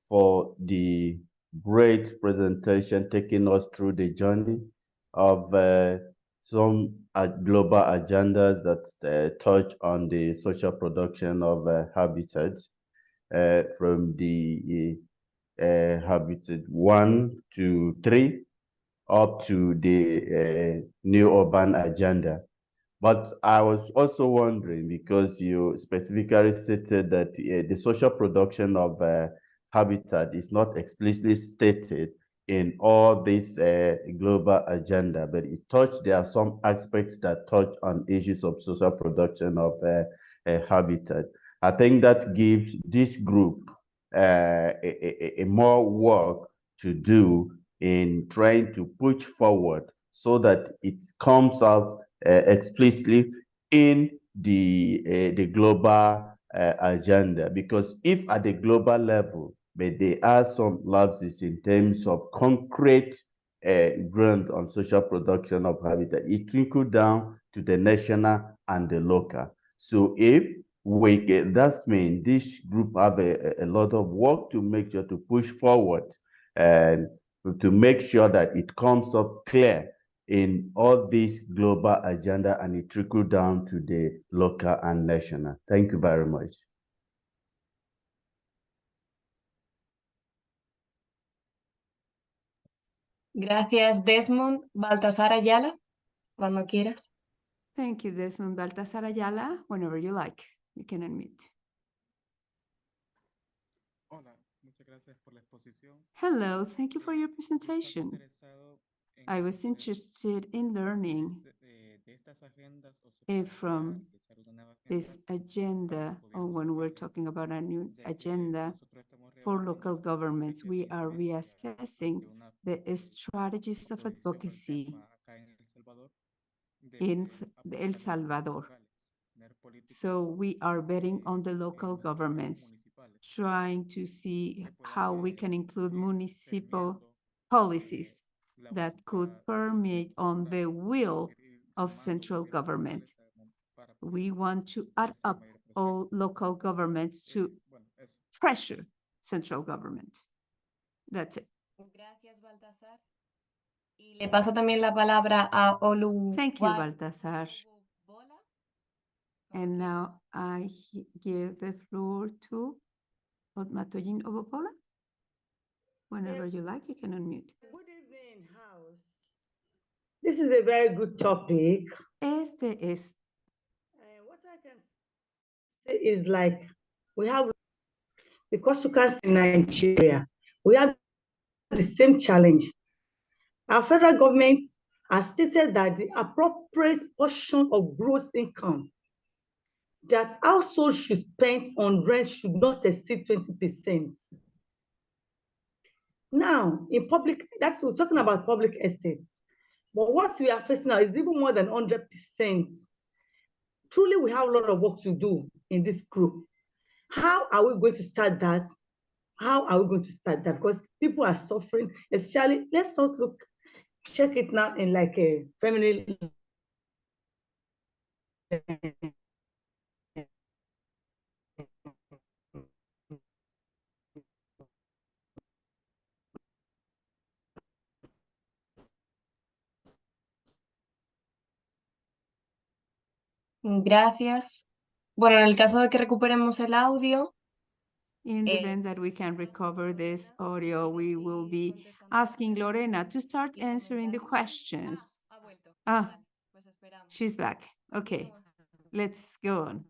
for the great presentation, taking us through the journey of some global agendas that touch on the social production of habitats from the habitat 1 to 3 up to the new urban agenda. But I was also wondering, because you specifically stated that the social production of habitat is not explicitly stated in all this global agenda, but there are some aspects that touch on issues of social production of habitat. I think that gives this group a more work to do in trying to push forward so that it comes out explicitly in the global agenda. Because if at the global level, but there are some lapses in terms of concrete grant on social production of habitat, it trickles down to the national and the local. So if we get, that means this group have a lot of work to make sure to push forward and to make sure that it comes up clear in all this global agenda and it trickle down to the local and national. Thank you very much. Gracias, Desmond. Baltasar Ayala, cuando quieras. Thank you, Desmond. Baltasar Ayala, whenever you like, you can unmute. Hello, thank you for your presentation. I was interested in learning if from this agenda, or when we're talking about a new agenda for local governments, we are reassessing the strategies of advocacy in El Salvador. So we are betting on the local governments, trying to see how we can include municipal policies that could permeate on the will of central government. We want to add up all local governments to pressure central government. That's it. Gracias, Baltasar. Y le paso también la palabra a Olu. Thank you, Baltasar. And now I give the floor to Matoyin Obopola. Whenever you like, you can unmute. Good evening, House. This is a very good topic. Este es. What I can say is like, we have, because you can't see in Nigeria, we have the same challenge. Our federal government has stated that the appropriate portion of gross income that households should spend on rent should not exceed 20%. Now, in public, that's we're talking about public estates. But what we are facing now is even more than 100%. Truly, we have a lot of work to do in this group. How are we going to start that? How are we going to start that? Because people are suffering, especially, let's not look, check it now in like a feminine. Gracias. Bueno, en el caso de que recuperemos el audio. In the event that we can recover this audio, we will be asking Lorena to start answering the questions. She's back. Okay, let's go on.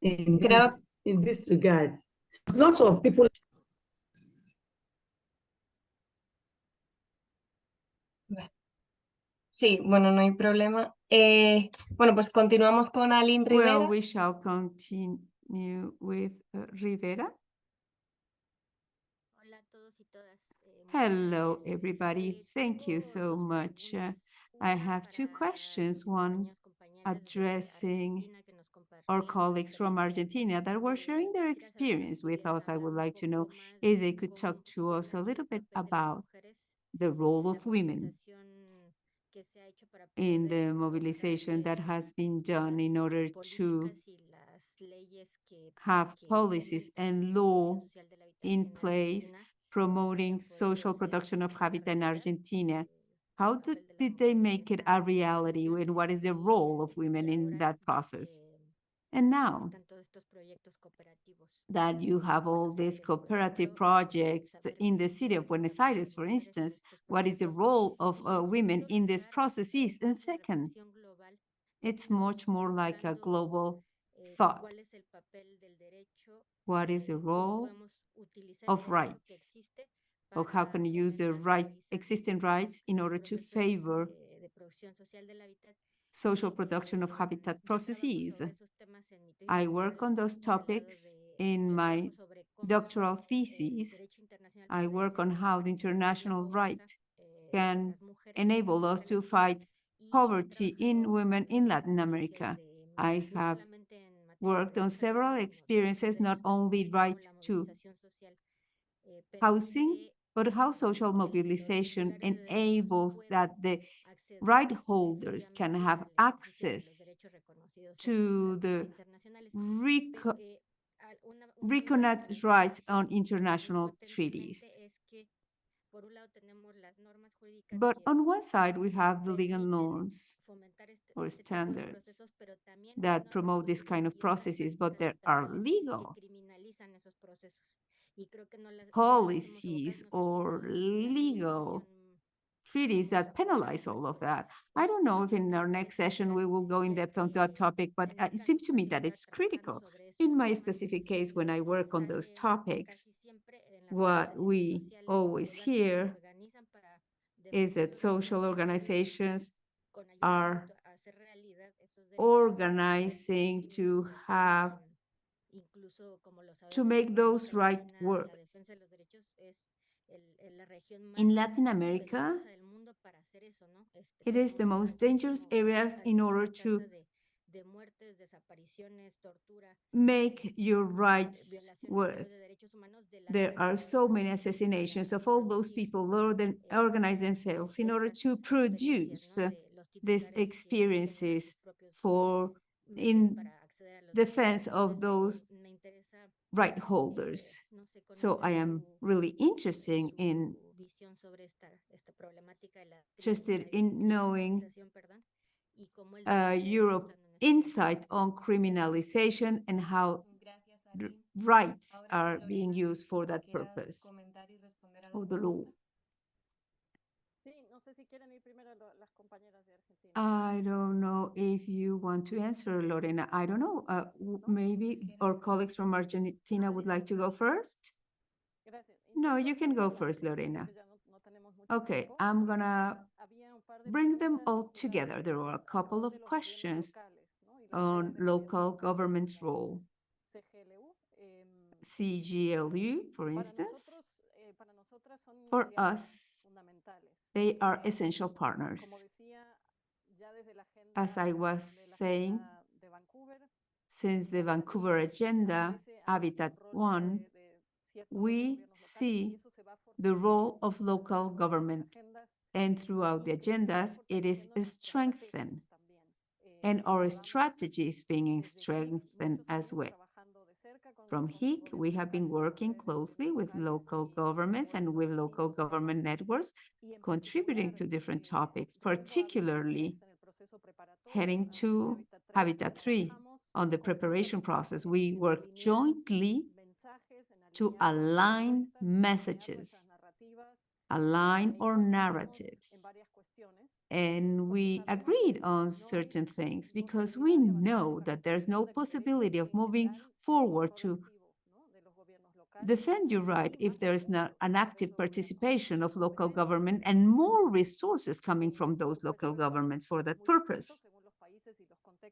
In this regards, lots of people. Sí, bueno, no hay problema. Bueno, pues continuamos con Aline Rivera. Well, we shall continue with Rivera. Hello, everybody. Thank you so much. I have two questions. One addressing our colleagues from Argentina that were sharing their experience with us. I would like to know if they could talk to us a little bit about the role of women in the mobilization that has been done in order to have policies and law in place promoting social production of habitat in Argentina. How did they make it a reality, and what is the role of women in that process? And now that you have all these cooperative projects in the city of Buenos Aires, for instance, what is the role of women in these processes? And second, it's much more like a global thought. What is the role of rights? Or how can you use the existing rights in order to favor social production of habitat processes? I work on those topics in my doctoral thesis. I work on how the international right can enable us to fight poverty in women in Latin America. I have worked on several experiences, not only right to housing, but how social mobilization enables that the right holders can have access to the recognized rights on international treaties. But on one side, we have the legal norms or standards that promote this kind of processes, but there are legal policies or legal treaties that penalize all of that. I don't know if in our next session we will go in depth on that topic, but it seems to me that it's critical. In my specific case, when I work on those topics, what we always hear is that social organizations are organizing to make those rights work. In Latin America, it is the most dangerous areas in order to make your rights worth. There are so many assassinations of all those people who organize themselves in order to produce these experiences for in defense of those right holders. So I am really interested in knowing Europe insight on criminalization and how rights are being used for that purpose of the law. I don't know if you want to answer, Lorena. I don't know. Maybe our colleagues from Argentina would like to go first. No, you can go first, Lorena. Okay, I'm gonna bring them all together. There were a couple of questions on local government's role. CGLU, for instance, for us, they are essential partners. As I was saying, since the Vancouver Agenda, Habitat 1, we see the role of local government. And throughout the agendas, it is strengthened. And our strategy is being strengthened as well. From HIC, we have been working closely with local governments and with local government networks, contributing to different topics, particularly heading to Habitat 3 on the preparation process. We work jointly to align messages, align our narratives. And we agreed on certain things because we know that there's no possibility of moving forward to defend your right if there's not an active participation of local government and more resources coming from those local governments for that purpose.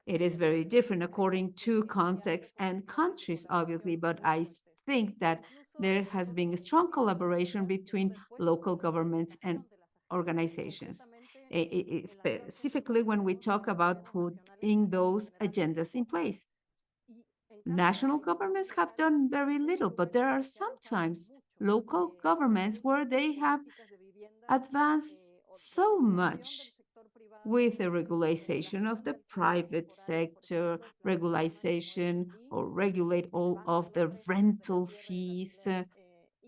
It is very different according to context and countries, obviously, but I think that there has been a strong collaboration between local governments and organizations, specifically when we talk about putting those agendas in place. National governments have done very little, but there are sometimes local governments where they have advanced so much with the regularization of the private sector, regularization or regulate all of the rental fees,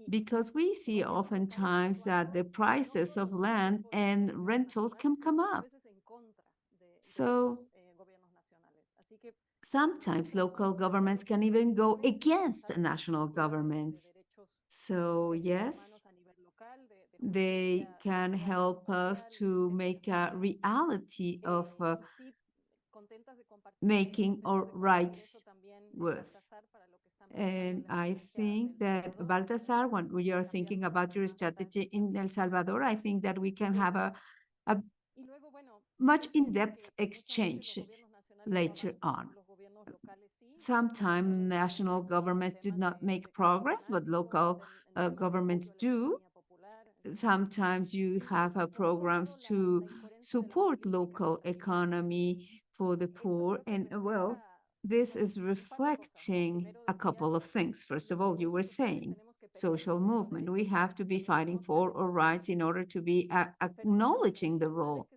because we see oftentimes that the prices of land and rentals can come up. So sometimes local governments can even go against national governments. So yes, they can help us to make a reality of making our rights worth. And I think that, Baltasar, when we are thinking about your strategy in El Salvador, I think that we can have a much in-depth exchange later on. Sometimes national governments do not make progress, but local governments do. Sometimes you have programs to support local economy for the poor. And well, this is reflecting a couple of things. First of all, you were saying social movement. We have to be fighting for our rights in order to be acknowledging the role.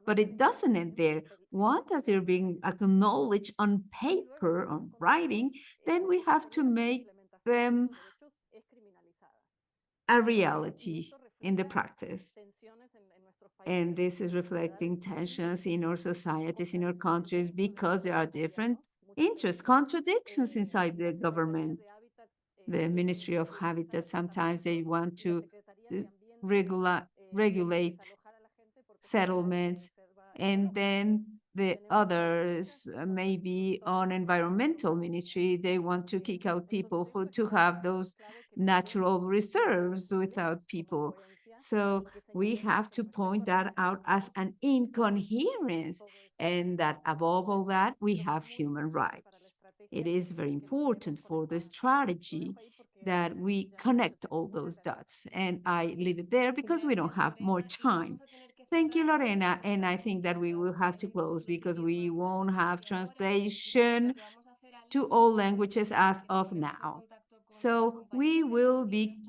But it doesn't end there. Once they're being acknowledged on paper, on writing, then we have to make them a reality in the practice. And this is reflecting tensions in our societies, in our countries, because there are different interests, contradictions inside the government. The Ministry of Habitat, sometimes they want to regulate settlements, and then the others, maybe on environmental ministry, they want to kick out people to have those natural reserves without people. So we have to point that out as an incoherence, and that above all that, we have human rights. It is very important for the strategy that we connect all those dots. And I leave it there because we don't have more time. Thank you, Lorena. And I think that we will have to close because we won't have translation to all languages as of now. So we will be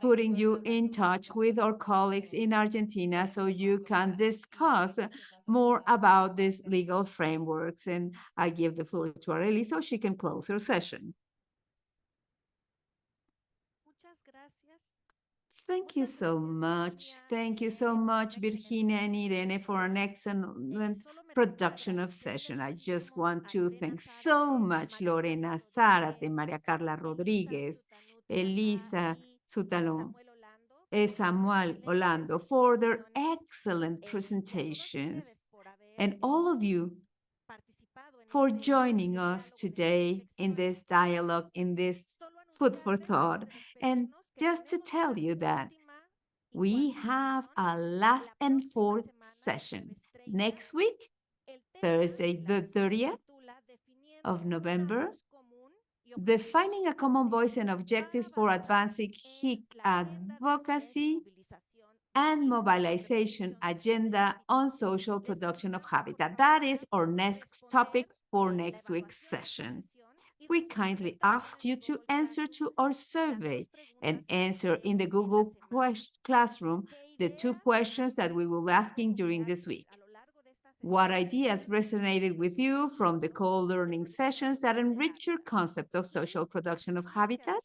putting you in touch with our colleagues in Argentina so you can discuss more about these legal frameworks. And I give the floor to Arely so she can close her session. Thank you so much. Thank you so much, Virginia and Irene, for an excellent production of session. I just want to thank so much Lorena Zárate, Maria Carla Rodriguez, Elisa Sutalón, Samuel Orlando for their excellent presentations, and all of you for joining us today in this dialogue, in this food for thought. And just to tell you that we have a last and fourth session next week, Thursday, the 30th of November, defining a common voice and objectives for advancing HIC advocacy and mobilization agenda on social production of habitat. That is our next topic for next week's session. We kindly ask you to answer to our survey and answer in the Google Classroom the 2 questions that we will be asking during this week. What ideas resonated with you from the co-learning sessions that enrich your concept of social production of habitat?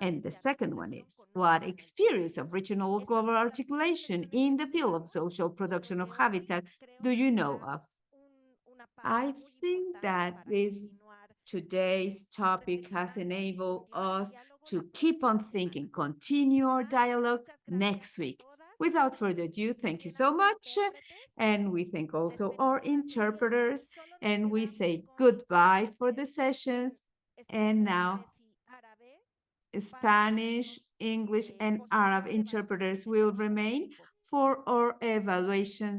And the second one is, what experience of regional or global articulation in the field of social production of habitat do you know of? I think that today's topic has enabled us to keep on thinking, continue our dialogue next week. Without further ado, thank you so much. And we thank also our interpreters, and we say goodbye for the sessions. And now, Spanish, English, and Arab interpreters will remain for our evaluation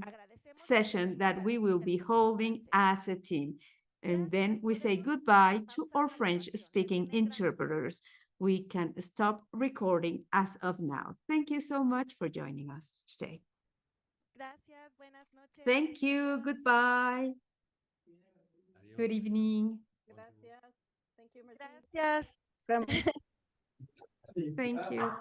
session that we will be holding as a team. And then we say goodbye to our French-speaking interpreters. We can stop recording as of now. Thank you so much for joining us today. Thank you. Goodbye. Good evening. Gracias. Thank you, Martina. Thank you.